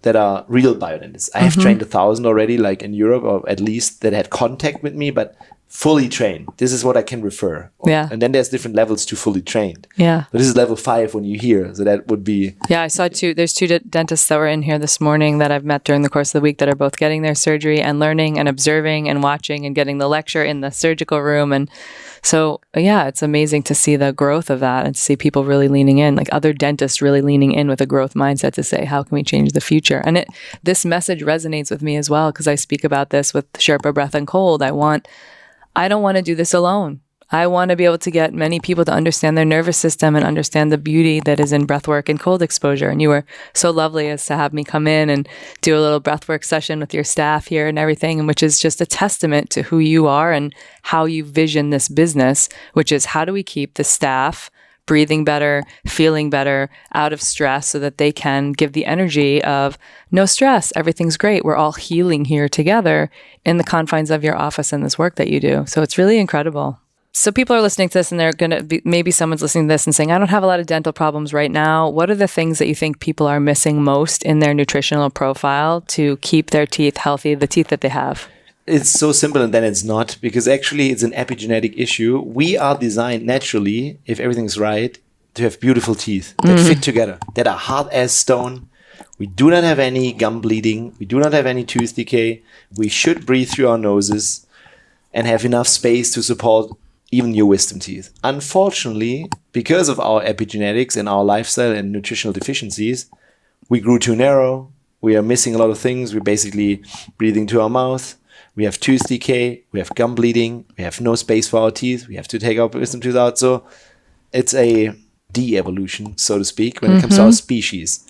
that are real biodentists. I have trained 1,000 already, like in Europe, or at least that had contact with me, but fully trained. This is what I can refer. Yeah. And then there's different levels to fully trained. Yeah. But this is level 5 when you hear. So that would be... Yeah, I saw there's two dentists that were in here this morning that I've met during the course of the week that are both getting their surgery and learning and observing and watching and getting the lecture in the surgical room. And so, yeah, it's amazing to see the growth of that and to see people really leaning in, like other dentists really leaning in with a growth mindset to say, how can we change the future? And this message resonates with me as well, because I speak about this with Sherpa Breath and Cold. I don't want to do this alone. I want to be able to get many people to understand their nervous system and understand the beauty that is in breathwork and cold exposure. And you were so lovely as to have me come in and do a little breathwork session with your staff here and everything, and which is just a testament to who you are and how you vision this business, which is how do we keep the staff breathing better, feeling better, out of stress so that they can give the energy of no stress, everything's great. We're all healing here together in the confines of your office and this work that you do. So it's really incredible. So people are listening to this and they're going to be, maybe someone's listening to this and saying, I don't have a lot of dental problems right now. What are the things that you think people are missing most in their nutritional profile to keep their teeth healthy, the teeth that they have? It's so simple, and then it's not, because actually it's an epigenetic issue. We are designed naturally, if everything's right, to have beautiful teeth that fit together, that are hard as stone. We do not have any gum bleeding. We do not have any tooth decay. We should breathe through our noses and have enough space to support even your wisdom teeth. Unfortunately, because of our epigenetics and our lifestyle and nutritional deficiencies, we grew too narrow. We are missing a lot of things. We're basically breathing to our mouth. We have tooth decay, we have gum bleeding, we have no space for our teeth, we have to take our wisdom tooth out. So it's a de-evolution, so to speak, when it comes to our species.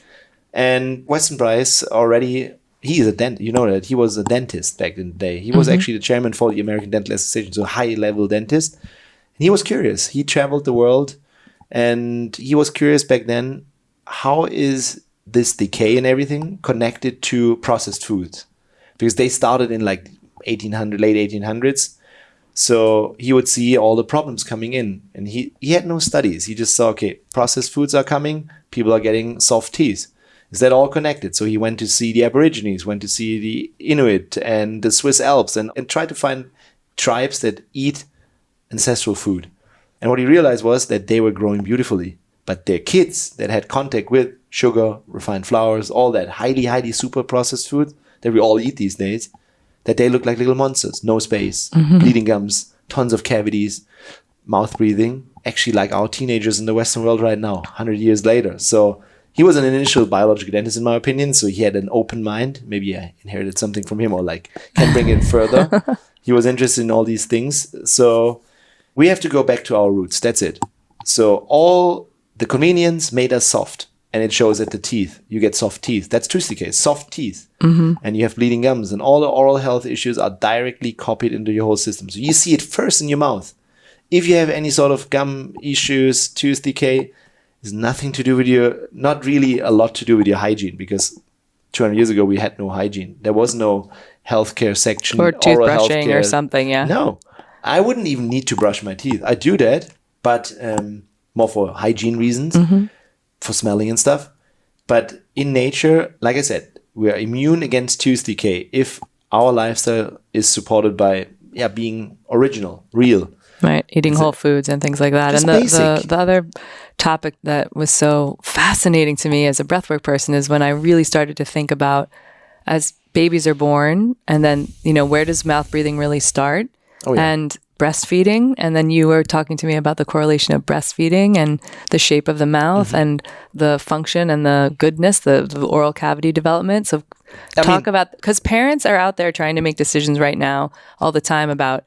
And Weston Price already, he is a dentist, you know that, he was a dentist back in the day. He was actually the chairman for the American Dental Association, so a high-level dentist. And he was curious. He traveled the world, and he was curious back then, how is this decay and everything connected to processed foods? Because they started in like late 1800s. So he would see all the problems coming in, and he had no studies. He just saw, okay, processed foods are coming, people are getting soft teeth. Is that all connected? So he went to see the Aborigines, went to see the Inuit and the Swiss Alps, and tried to find tribes that eat ancestral food. And what he realized was that they were growing beautifully, but their kids that had contact with sugar, refined flours, all that highly, highly super processed food that we all eat these days, that they look like little monsters. No space, bleeding gums, tons of cavities, mouth breathing, actually like our teenagers in the Western world right now, 100 years later. So he was an initial biological dentist, in my opinion. So he had an open mind. Maybe I inherited something from him, or like can bring it further. He was interested in all these things. So we have to go back to our roots. That's it. So all the convenience made us soft. And it shows at the teeth. You get soft teeth. That's tooth decay, soft teeth. And you have bleeding gums. And all the oral health issues are directly copied into your whole system. So you see it first in your mouth. If you have any sort of gum issues, tooth decay, it's nothing to do with not really a lot to do with your hygiene, because 200 years ago we had no hygiene. There was no healthcare section. Or toothbrushing or something, yeah. No. I wouldn't even need to brush my teeth. I do that, but more for hygiene reasons. For smelling and stuff. But in nature, like I said, we are immune against tooth decay if our lifestyle is supported by being original, real. Right, eating whole foods and things like that. And the other topic that was so fascinating to me as a breathwork person is when I really started to think about, as babies are born, and then, where does mouth breathing really start? And breastfeeding, and then you were talking to me about the correlation of breastfeeding and the shape of the mouth and the function and the goodness, the oral cavity development. So because parents are out there trying to make decisions right now all the time about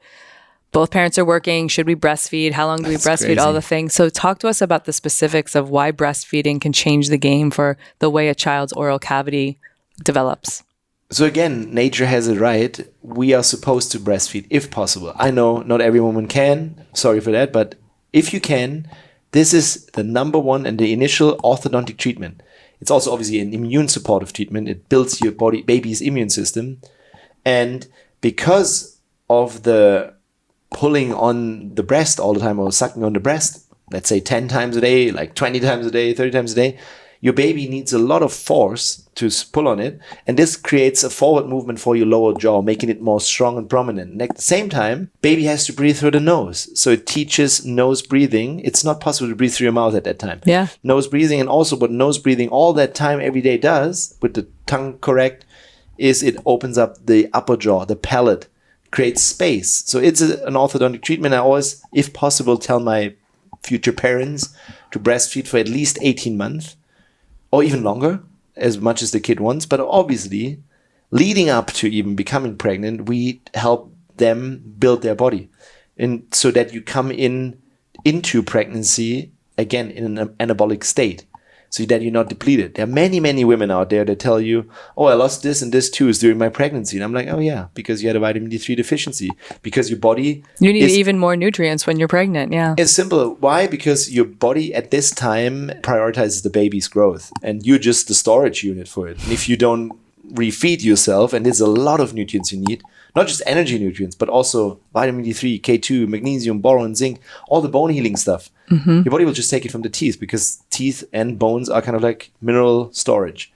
both parents are working, should we breastfeed, how long do we breastfeed, crazy. All the things. So talk to us about the specifics of why breastfeeding can change the game for the way a child's oral cavity develops. So again, nature has it right. We are supposed to breastfeed if possible. I know not every woman can. Sorry for that. But if you can, this is the number one and the initial orthodontic treatment. It's also obviously an immune supportive treatment. It builds your baby's immune system. And because of the pulling on the breast all the time or sucking on the breast, let's say 10 times a day, like 20 times a day, 30 times a day, your baby needs a lot of force to pull on it. And this creates a forward movement for your lower jaw, making it more strong and prominent. And at the same time, baby has to breathe through the nose. So it teaches nose breathing. It's not possible to breathe through your mouth at that time. Yeah. Nose breathing, and also what nose breathing all that time every day does, with the tongue correct, is it opens up the upper jaw, the palate, creates space. So it's an orthodontic treatment. I always, if possible, tell my future parents to breastfeed for at least 18 months or even longer, as much as the kid wants. But obviously, leading up to even becoming pregnant, we help them build their body. And so that you come into pregnancy, again, in an anabolic state, so that you're not depleted. There are many, many women out there that tell you, oh, I lost this and this too during my pregnancy. And I'm like, oh yeah, because you had a vitamin D3 deficiency. Because your body... You need even more nutrients when you're pregnant, yeah. It's simple. Why? Because your body at this time prioritizes the baby's growth. And you're just the storage unit for it. And if you don't refeed yourself, and there's a lot of nutrients you need, not just energy nutrients, but also vitamin D3, K2, magnesium, boron, zinc, all the bone healing stuff. Your body will just take it from the teeth, because teeth and bones are kind of like mineral storage.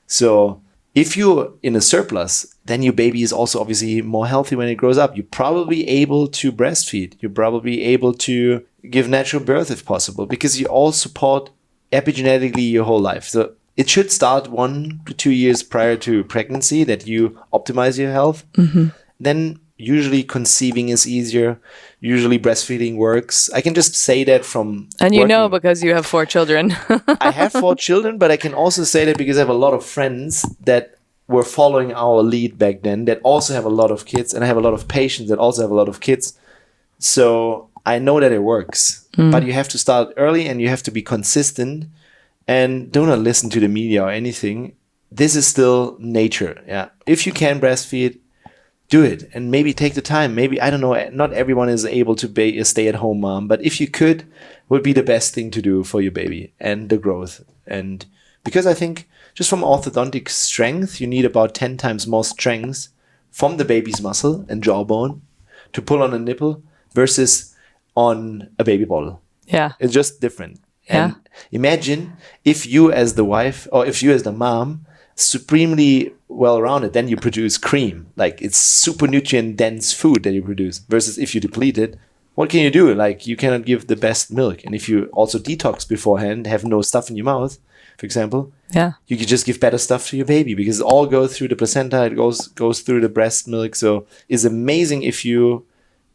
So if you're in a surplus, then your baby is also obviously more healthy when it grows up. You're probably able to breastfeed. You're probably able to give natural birth if possible, because you all support epigenetically your whole life. So it should start 1 to 2 years prior to pregnancy that you optimize your health. Then usually conceiving is easier. Usually breastfeeding works. I can just say that from And working. because you have 4 children. I have 4 children, but I can also say that because I have a lot of friends that were following our lead back then that also have a lot of kids, and I have a lot of patients that also have a lot of kids. So I know that it works, but you have to start early and you have to be consistent, and do not listen to the media or anything. This is still nature. Yeah. If you can breastfeed, do it, and maybe take the time. Maybe, I don't know, not everyone is able to be a stay-at-home mom, but if you could, would be the best thing to do for your baby and the growth. And because I think just from orthodontic strength, you need about 10 times more strength from the baby's muscle and jawbone to pull on a nipple versus on a baby bottle. Yeah. It's just different. Yeah. And imagine if you as the wife, or if you as the mom, supremely well-rounded, then you produce cream. Like, it's super nutrient-dense food that you produce. Versus if you deplete it, what can you do? Like, you cannot give the best milk. And if you also detox beforehand, have no stuff in your mouth, for example, you could just give better stuff to your baby, because it all goes through the placenta, it goes through the breast milk. So it's amazing if you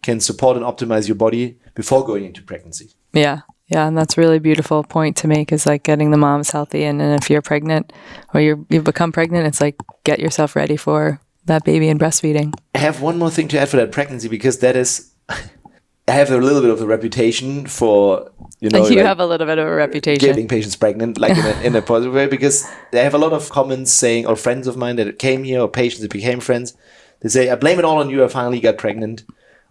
can support and optimize your body before going into pregnancy. Yeah. Yeah, and that's a really beautiful point to make, is like getting the moms healthy. And if you're pregnant or you've become pregnant, it's like, get yourself ready for that baby and breastfeeding. I have one more thing to add for that pregnancy, because that is, I have a little bit of a reputation for, you have a little bit of a reputation. Getting patients pregnant, like in a positive way, because I have a lot of comments saying, or friends of mine that came here, or patients that became friends, they say, I blame it all on you, I finally got pregnant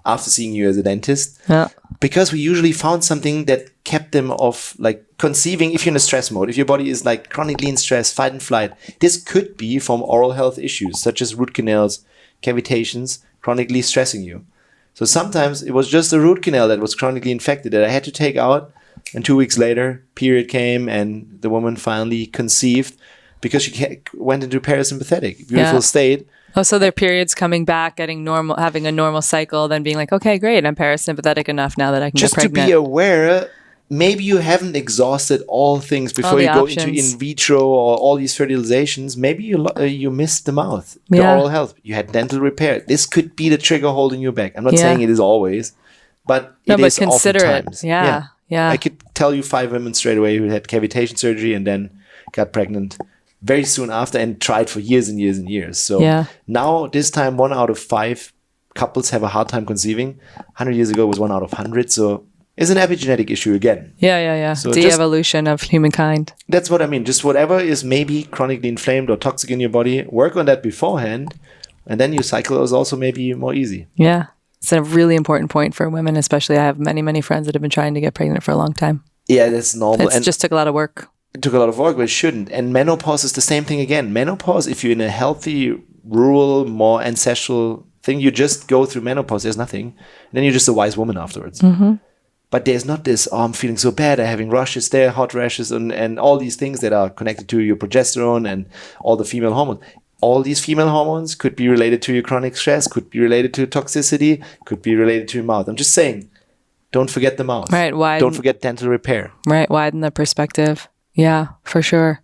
after seeing you as a dentist. Yeah. Because we usually found something that kept them off, like conceiving. If you're in a stress mode, if your body is like chronically in stress, fight and flight, this could be from oral health issues such as root canals, cavitations, chronically stressing you. So sometimes it was just a root canal that was chronically infected that I had to take out, and 2 weeks later, period came, and the woman finally conceived because she went into parasympathetic, beautiful state. Oh, so their periods coming back, getting normal, having a normal cycle, then being like, okay, great, I'm parasympathetic enough now that I can just get pregnant. To be aware, maybe you haven't exhausted all things before you go into in vitro or all these fertilizations. Maybe you missed the mouth, the oral health. You had dental repair. This could be the trigger holding you back. I'm not saying it is always, but it is consider oftentimes. it. Yeah. I could tell you 5 women straight away who had cavitation surgery and then got pregnant very soon after and tried for years and years and years. So now, this time, 1 out of 5 couples have a hard time conceiving. 100 years ago, it was 1 out of 100. So it's an epigenetic issue again. Yeah. So the evolution of humankind. That's what I mean. Just whatever is maybe chronically inflamed or toxic in your body, work on that beforehand. And then your cycle is also maybe more easy. Yeah. It's a really important point for women, especially. I have many, many friends that have been trying to get pregnant for a long time. Yeah, that's normal. It just took a lot of work. It took a lot of work, but it shouldn't. And menopause is the same thing again. Menopause, if you're in a healthy, rural, more ancestral thing, you just go through menopause, there's nothing. And then you're just a wise woman afterwards. But there's not this, oh, I'm feeling so bad, I'm having rashes there, hot rashes, and all these things that are connected to your progesterone and all the female hormones. All these female hormones could be related to your chronic stress, could be related to toxicity, could be related to your mouth. I'm just saying, don't forget the mouth. Right. Don't forget dental repair. Right. Widen the perspective. Yeah, for sure.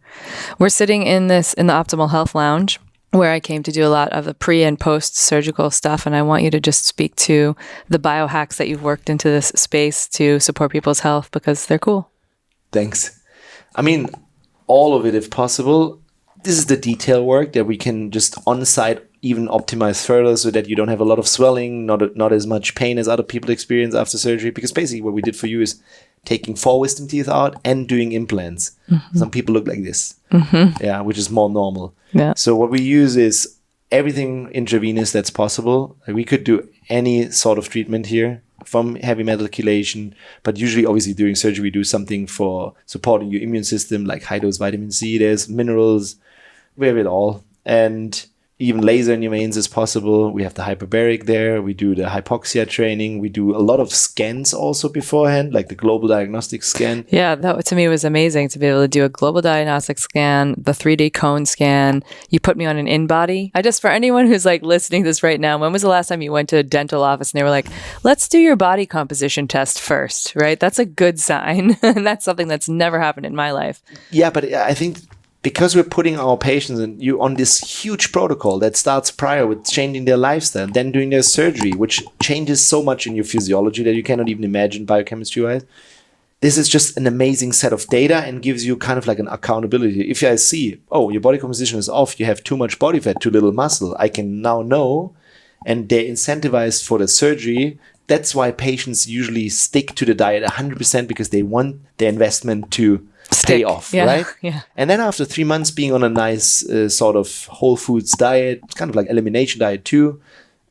We're sitting in the Optimal Health Lounge, where I came to do a lot of the pre and post surgical stuff. And I want you to just speak to the biohacks that you've worked into this space to support people's health, because they're cool. Thanks. I mean, all of it if possible. This is the detail work that we can just on site even optimize further so that you don't have a lot of swelling, not as much pain as other people experience after surgery. Because basically what we did for you is taking 4 wisdom teeth out and doing implants. Mm-hmm. Some people look like this, yeah, which is more normal. Yeah. So what we use is everything intravenous that's possible. We could do any sort of treatment here, from heavy metal chelation, but usually obviously during surgery we do something for supporting your immune system, like high dose vitamin C. There's minerals, we have it all. And even laser in your veins is possible. We have the hyperbaric there. We do the hypoxia training. We do a lot of scans also beforehand, like the global diagnostic scan. Yeah, that to me was amazing to be able to do a global diagnostic scan, the 3D cone scan. You put me on an in-body. For anyone who's like listening to this right now, when was the last time you went to a dental office and they were like, let's do your body composition test first, right? That's a good sign. And that's something that's never happened in my life. Yeah, but I think because we're putting our patients and you on this huge protocol that starts prior with changing their lifestyle, then doing their surgery, which changes so much in your physiology that you cannot even imagine biochemistry-wise. This is just an amazing set of data and gives you kind of like an accountability. If I see, oh, your body composition is off, you have too much body fat, too little muscle, I can now know, and they're incentivized for the surgery. That's why patients usually stick to the diet 100% because they want their investment to stay off, right? Yeah. And then after 3 months being on a nice sort of whole foods diet, it's kind of like elimination diet too.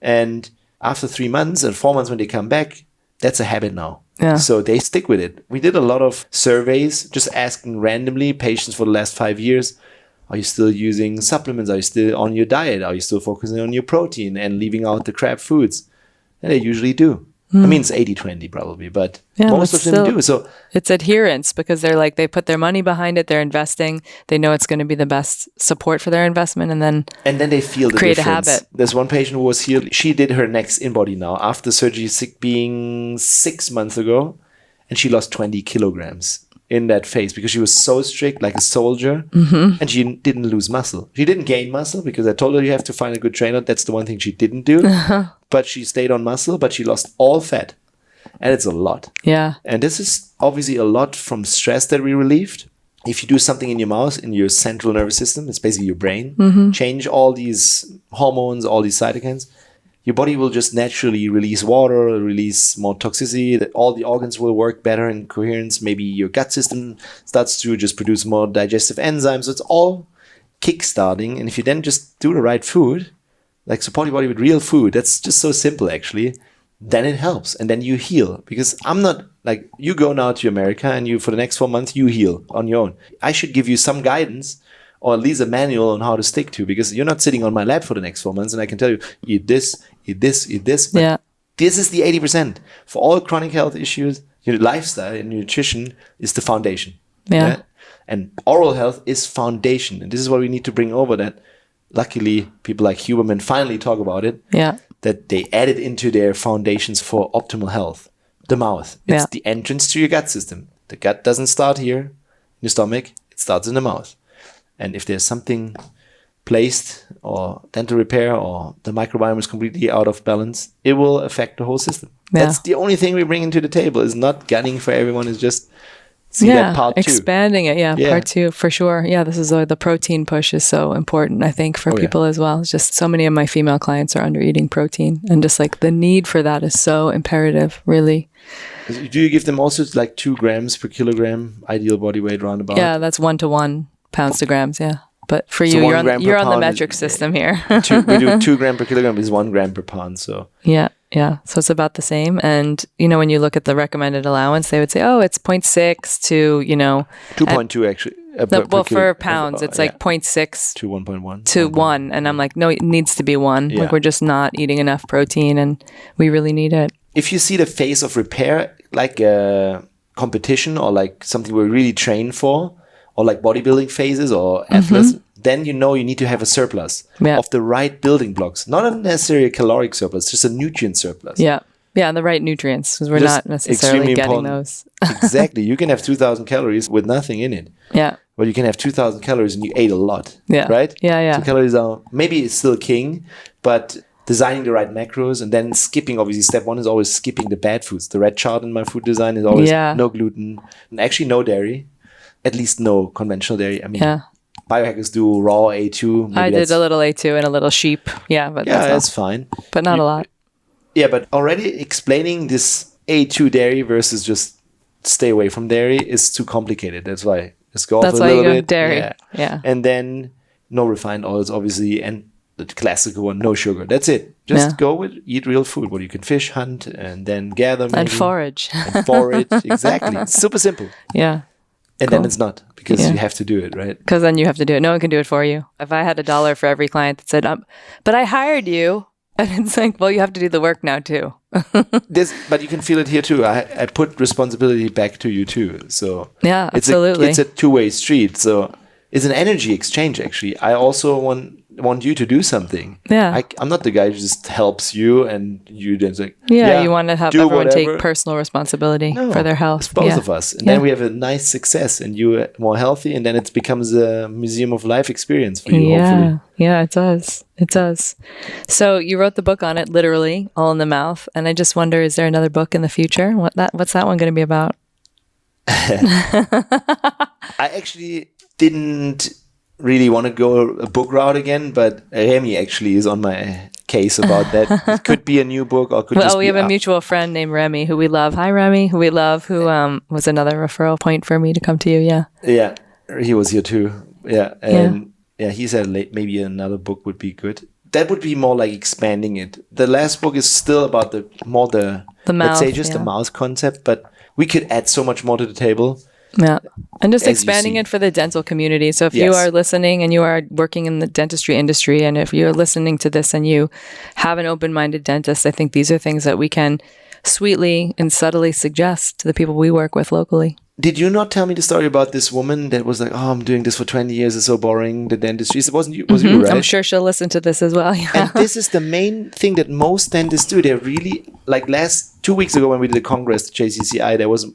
And after 3 months and 4 months when they come back, that's a habit now. Yeah. So they stick with it. We did a lot of surveys, just asking randomly patients for the last 5 years, are you still using supplements? Are you still on your diet? Are you still focusing on your protein and leaving out the crap foods? And they usually do. I mean, it's 80-20 probably, but most of them do. So it's adherence because they're like, they put their money behind it. They're investing. They know it's going to be the best support for their investment. And then they feel the create difference. A habit. There's one patient who was healed. She did her next in-body now after surgery being 6 months ago. And she lost 20 kilograms in that phase because she was so strict, like a soldier. Mm-hmm. And she didn't lose muscle. She didn't gain muscle because I told her you have to find a good trainer. That's the one thing she didn't do. But she stayed on muscle, but she lost all fat. And it's a lot. Yeah. And this is obviously a lot from stress that we relieved. If you do something in your mouth, in your central nervous system, it's basically your brain, change all these hormones, all these cytokines, your body will just naturally release water, release more toxicity, all the organs will work better in coherence. Maybe your gut system starts to just produce more digestive enzymes. So it's all kickstarting. And if you then just do the right food, like support your body with real food, that's just so simple actually, then it helps. And then you heal. Because I'm not like, you go now to America and you, for the next 4 months, you heal on your own. I should give you some guidance or at least a manual on how to stick to, because you're not sitting on my lap for the next 4 months and I can tell you, eat this, eat this, eat this. But yeah. This is the 80%. For all chronic health issues, your lifestyle and nutrition is the foundation. Yeah. And oral health is foundation. And this is what we need to bring over, that luckily people like Huberman finally talk about it. Yeah. That they added into their foundations for optimal health. The mouth. It's the entrance to your gut system. The gut doesn't start here in your stomach. It starts in the mouth. And if there's something placed or dental repair or the microbiome is completely out of balance, it will affect the whole system. Yeah. That's the only thing we bring into the table. Is not gunning for everyone. Is just that part 2. Expanding it. Yeah, part 2 for sure. Yeah, this is the protein push is so important, I think, for people as well. It's just so many of my female clients are under eating protein, and just like the need for that is so imperative, really. Do you give them also like 2 grams per kilogram ideal body weight roundabout? Yeah, that's 1-to-1 pounds to grams. Yeah. But for you, you're on the metric system here. We do 2 grams per kilogram is 1 gram per pound. So yeah. So it's about the same. And, when you look at the recommended allowance, they would say, oh, it's 0.6 to, 2.2 actually. For pounds, it's like 0.6 to 1.1. To 1. And I'm like, no, it needs to be 1. Yeah. Like we're just not eating enough protein and we really need it. If you see the phase of repair like a competition or like something we really train for, or like bodybuilding phases or athletes, then you know you need to have a surplus of the right building blocks. Not necessarily a caloric surplus, just a nutrient surplus. Yeah. Yeah, and the right nutrients, because we're Just not necessarily getting important. those. Exactly. You can have 2,000 calories with nothing in it. Yeah. But you can have 2,000 calories and you ate a lot. Yeah. Right? Yeah. So calories are maybe it's still king, but designing the right macros and then skipping, obviously, step one is always skipping the bad foods. The red chart in my food design is always no gluten and actually no dairy, at least no conventional dairy. I mean, biohackers do raw A2. Maybe I did a little A2 and a little sheep. Yeah, but that's fine. But not a lot. Yeah, but already explaining this A2 dairy versus just stay away from dairy is too complicated. That's why let's go off a little bit. Dairy. Yeah. And then no refined oils, obviously, and the classical one, no sugar. That's it. Just go with eat real food. What you can fish, hunt, and then gather. Maybe. And forage. Exactly. It's super simple. Yeah. And then it's not because you have to do it, right? Because then you have to do it. No one can do it for you. If I had $1 for every client that said, but I hired you. And it's like, well, you have to do the work now too. But you can feel it here too. I put responsibility back to you too. So yeah, absolutely. It's a two-way street. So it's an energy exchange, actually. I also want you to do something. Yeah. I'm not the guy who just helps you and you then like, you want to have everyone take personal responsibility for their health. It's both of us. And then we have a nice success and you more healthy and then it becomes a museum of life experience for you, hopefully. Yeah, it does. It does. So you wrote the book on it, literally, All in the Mouth. And I just wonder, is there another book in the future? What's that one going to be about? I actually didn't really want to go a book route again, but Remy actually is on my case about that. It could be a new book or could just we have a mutual friend named Remy who we love. Hi, Remy, who we love, who was another referral point for me to come to you. Yeah. Yeah, he was here too. Yeah. And he said maybe another book would be good. That would be more like expanding it. The last book is still about the mouth, let's say just the mouth concept, but we could add so much more to the table. Yeah. And just expanding it for the dental community. So if you are listening and you are working in the dentistry industry, and if you're listening to this and you have an open-minded dentist, I think these are things that we can sweetly and subtly suggest to the people we work with locally. Did you not tell me the story about this woman that was like, I'm doing this for 20 years, it's so boring, the dentistry? It wasn't you, was you, right? I'm sure she'll listen to this as well. Yeah. And this is the main thing that most dentists do. They're really, like 2 weeks ago when we did the Congress, the JCCI, there was a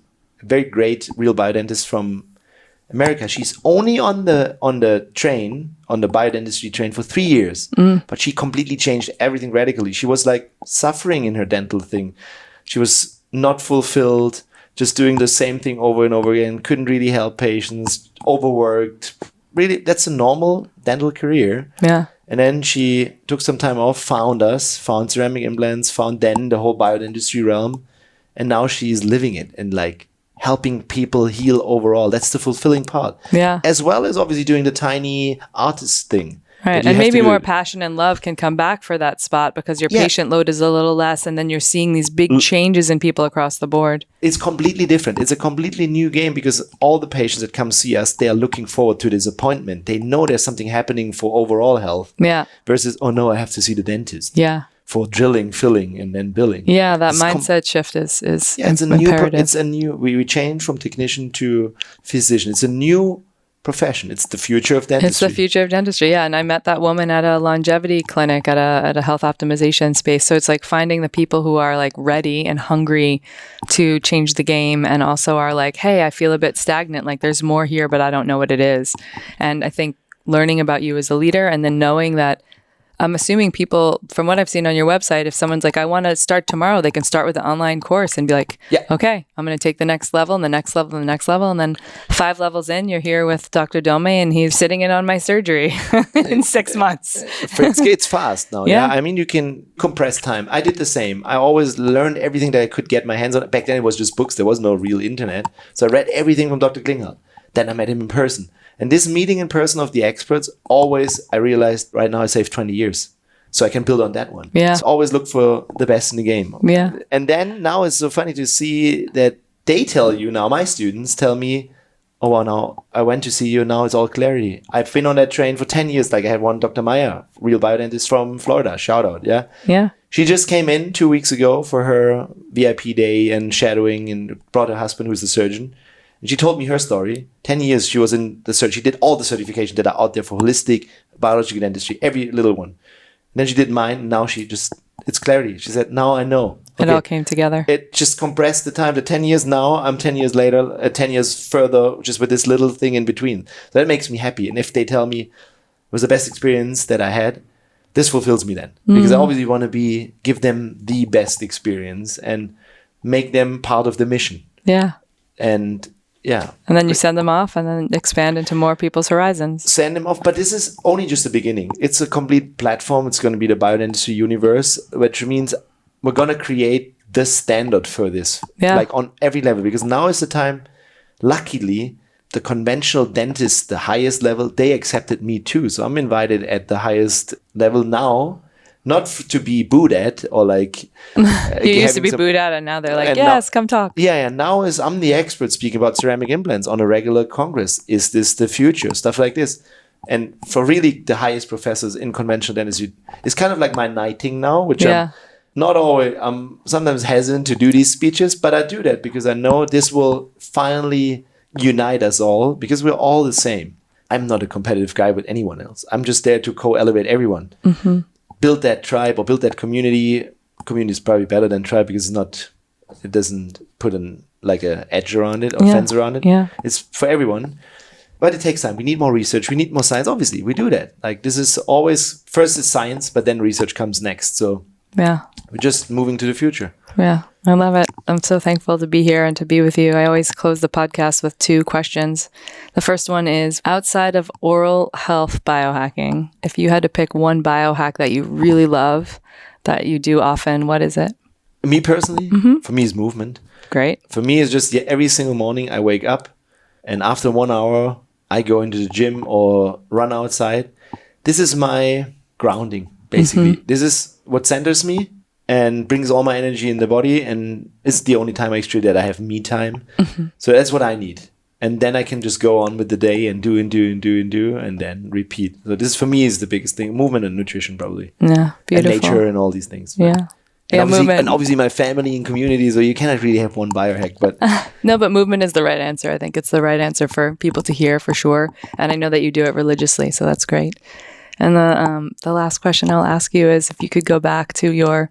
very great real biodentist from America. She's only on the train, on the biodentistry train for 3 years, but she completely changed everything radically. She was like suffering in her dental thing. She was not fulfilled, just doing the same thing over and over again, couldn't really help patients, overworked. Really, that's a normal dental career. Yeah. And then she took some time off, found us, found ceramic implants, found then the whole biodentistry realm. And now she's living it and like helping people heal overall. That's the fulfilling part. Yeah. As well as obviously doing the tiny artist thing. Right. And maybe more passion and love can come back for that spot because your patient load is a little less and then you're seeing these big changes in people across the board. It's completely different. It's a completely new game because all the patients that come see us, they are looking forward to this appointment. They know there's something happening for overall health. Yeah. Versus, oh no, I have to see the dentist. Yeah. For drilling, filling, and then billing. Yeah, that mindset shift is it's imperative. a new. We change from technician to physician. It's a new profession. It's the future of dentistry. It's the future of dentistry. Yeah, and I met that woman at a longevity clinic at a health optimization space. So it's like finding the people who are like ready and hungry to change the game, and also are like, hey, I feel a bit stagnant. Like there's more here, but I don't know what it is. And I think learning about you as a leader, and then knowing that. I'm assuming people, from what I've seen on your website, if someone's like, I want to start tomorrow, they can start with an online course and be like, okay, I'm going to take the next level and the next level and the next level. And then 5 levels in, you're here with Dr. Dome and he's sitting in on my surgery in 6 months. It's fast now. Yeah. I mean, you can compress time. I did the same. I always learned everything that I could get my hands on. Back then it was just books. There was no real internet. So I read everything from Dr. Klinghardt. Then I met him in person. And this meeting in person of the experts, always, I realized right now I saved 20 years. So I can build on that one. Yeah. So always look for the best in the game. Yeah. And then now it's so funny to see that they tell you now, my students tell me, oh, well, now I went to see you, now it's all clarity. I've been on that train for 10 years. Like I had one Dr. Maya, real biodentist from Florida, shout out, yeah? Yeah. She just came in 2 weeks ago for her VIP day and shadowing and brought her husband, who's a surgeon. And she told me her story. 10 years she was in the she did all the certifications that are out there for holistic, biological dentistry, every little one. And then she did mine, and now it's clarity. She said, now I know. It all came together. It just compressed the time to 10 years now. I'm 10 years later, 10 years further, just with this little thing in between. So that makes me happy. And if they tell me it was the best experience that I had, this fulfills me then. Because I obviously want to give them the best experience and make them part of the mission. Yeah. And yeah. And then you send them off and then expand into more people's horizons. Send them off. But this is only just the beginning. It's a complete platform. It's going to be the biodentistry universe, which means we're going to create the standard for this, like on every level, because now is the time. Luckily, the conventional dentists, the highest level, they accepted me too. So I'm invited at the highest level now, not to be booed at or like... you used to be booed at and now they're like, yes, come talk. Yeah, now I'm the expert speaking about ceramic implants on a regular congress. Is this the future? Stuff like this. And for really the highest professors in conventional dentistry, it's kind of like my knighting now, which I'm sometimes hesitant to do these speeches, but I do that because I know this will finally unite us all because we're all the same. I'm not a competitive guy with anyone else. I'm just there to co-elevate everyone. Mm-hmm. Build that tribe or build that community. Community is probably better than tribe because it doesn't put an edge around it or fence around it. Yeah. It's for everyone. But it takes time. We need more research. We need more science. Obviously, we do that. Like this is always, first is science, but then research comes next. So we're just moving to the future. Yeah, I love it. I'm so thankful to be here and to be with you. I always close the podcast with 2 questions. The first one is, outside of oral health biohacking, if you had to pick one biohack that you really love, that you do often, what is it? Me personally, for me, is movement. Great. For me, it's just every single morning I wake up and after 1 hour, I go into the gym or run outside. This is my grounding, basically. This is what centers me and brings all my energy in the body, and it's the only time actually that I have me time. So that's what I need. And then I can just go on with the day and do, and then repeat. So this for me is the biggest thing. Movement and nutrition, probably. Yeah, beautiful. And nature and all these things. Yeah. And obviously my family and community, so you cannot really have one biohack. But no, but movement is the right answer. I think it's the right answer for people to hear for sure. And I know that you do it religiously, so that's great. And the last question I'll ask you is, if you could go back to your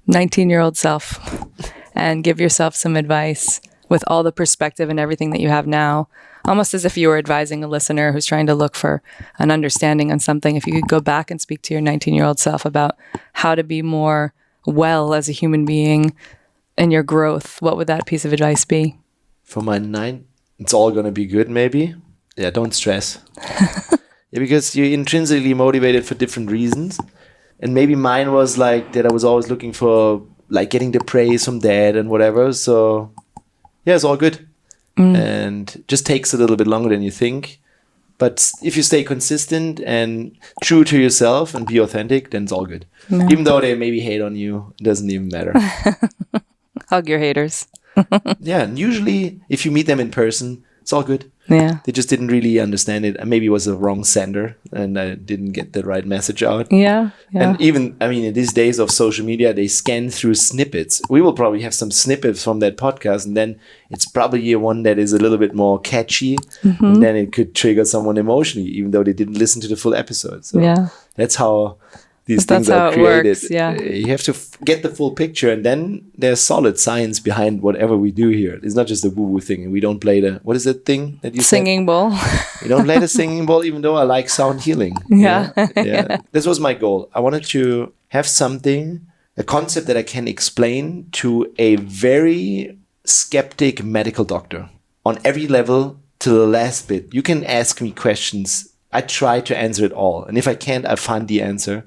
19-year-old self and give yourself some advice with all the perspective and everything that you have now, almost as if you were advising a listener who's trying to look for an understanding on something, if you could go back and speak to your 19-year-old self about how to be more well as a human being in your growth, what would that piece of advice be? For my 9, it's all going to be good, maybe. Yeah, don't stress. Because you're intrinsically motivated for different reasons. And maybe mine was like that I was always looking for like getting the praise from dad and whatever. So yeah, it's all good. And just takes a little bit longer than you think. But if you stay consistent and true to yourself and be authentic, then it's all good. No. Even though they maybe hate on you, it doesn't even matter. Hug your haters. Yeah, and usually if you meet them in person, it's all good. Yeah. They just didn't really understand it. Maybe it was a wrong sender and I didn't get the right message out. Yeah. And even, in these days of social media, they scan through snippets. We will probably have some snippets from that podcast, and then it's probably one that is a little bit more catchy. And then it could trigger someone emotionally, even though they didn't listen to the full episode. So that's how these things are created. Works, yeah. You have to get the full picture, and then there's solid science behind whatever we do here. It's not just a woo-woo thing. And we don't play what is that thing that you singing said? Bowl. We don't play the singing bowl, even though I like sound healing. Yeah. This was my goal. I wanted to have a concept that I can explain to a very skeptic medical doctor on every level to the last bit. You can ask me questions. I try to answer it all. And if I can't, I find the answer.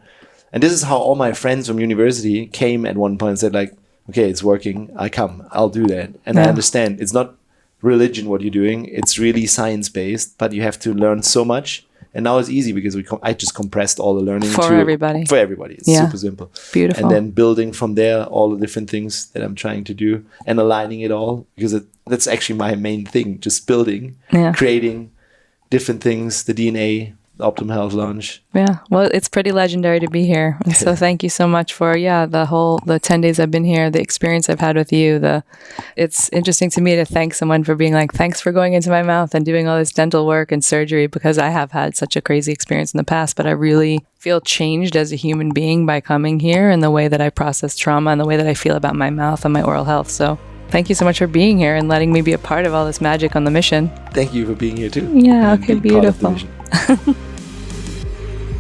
And this is how all my friends from university came at one point and said like, okay, it's working. I'll do that. And I understand it's not religion what you're doing. It's really science-based, but you have to learn so much And now it's easy because I just compressed all the learning For everybody. For everybody. It's super simple. Beautiful. And then building from there all the different things that I'm trying to do and aligning it all, because that's actually my main thing, just building, creating different things, the DNA, the Optimal Health Launch. Yeah. Well, it's pretty legendary to be here. And so thank you so much for, the 10 days I've been here, the experience I've had with you. It's interesting to me to thank someone for being like, thanks for going into my mouth and doing all this dental work and surgery, because I have had such a crazy experience in the past, but I really feel changed as a human being by coming here, and the way that I process trauma and the way that I feel about my mouth and my oral health. So thank you so much for being here and letting me be a part of all this magic on the mission. Thank you for being here too. Yeah, okay, beautiful.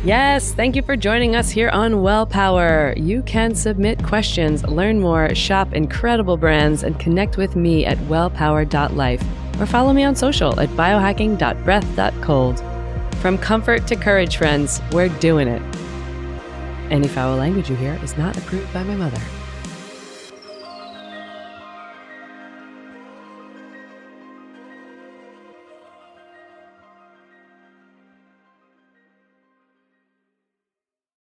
Yes, thank you for joining us here on Well Power. You can submit questions, learn more, shop incredible brands, and connect with me at wellpower.life, or follow me on social at biohacking.breath.cold. From comfort to courage, friends, we're doing it. Any foul language you hear is not approved by my mother.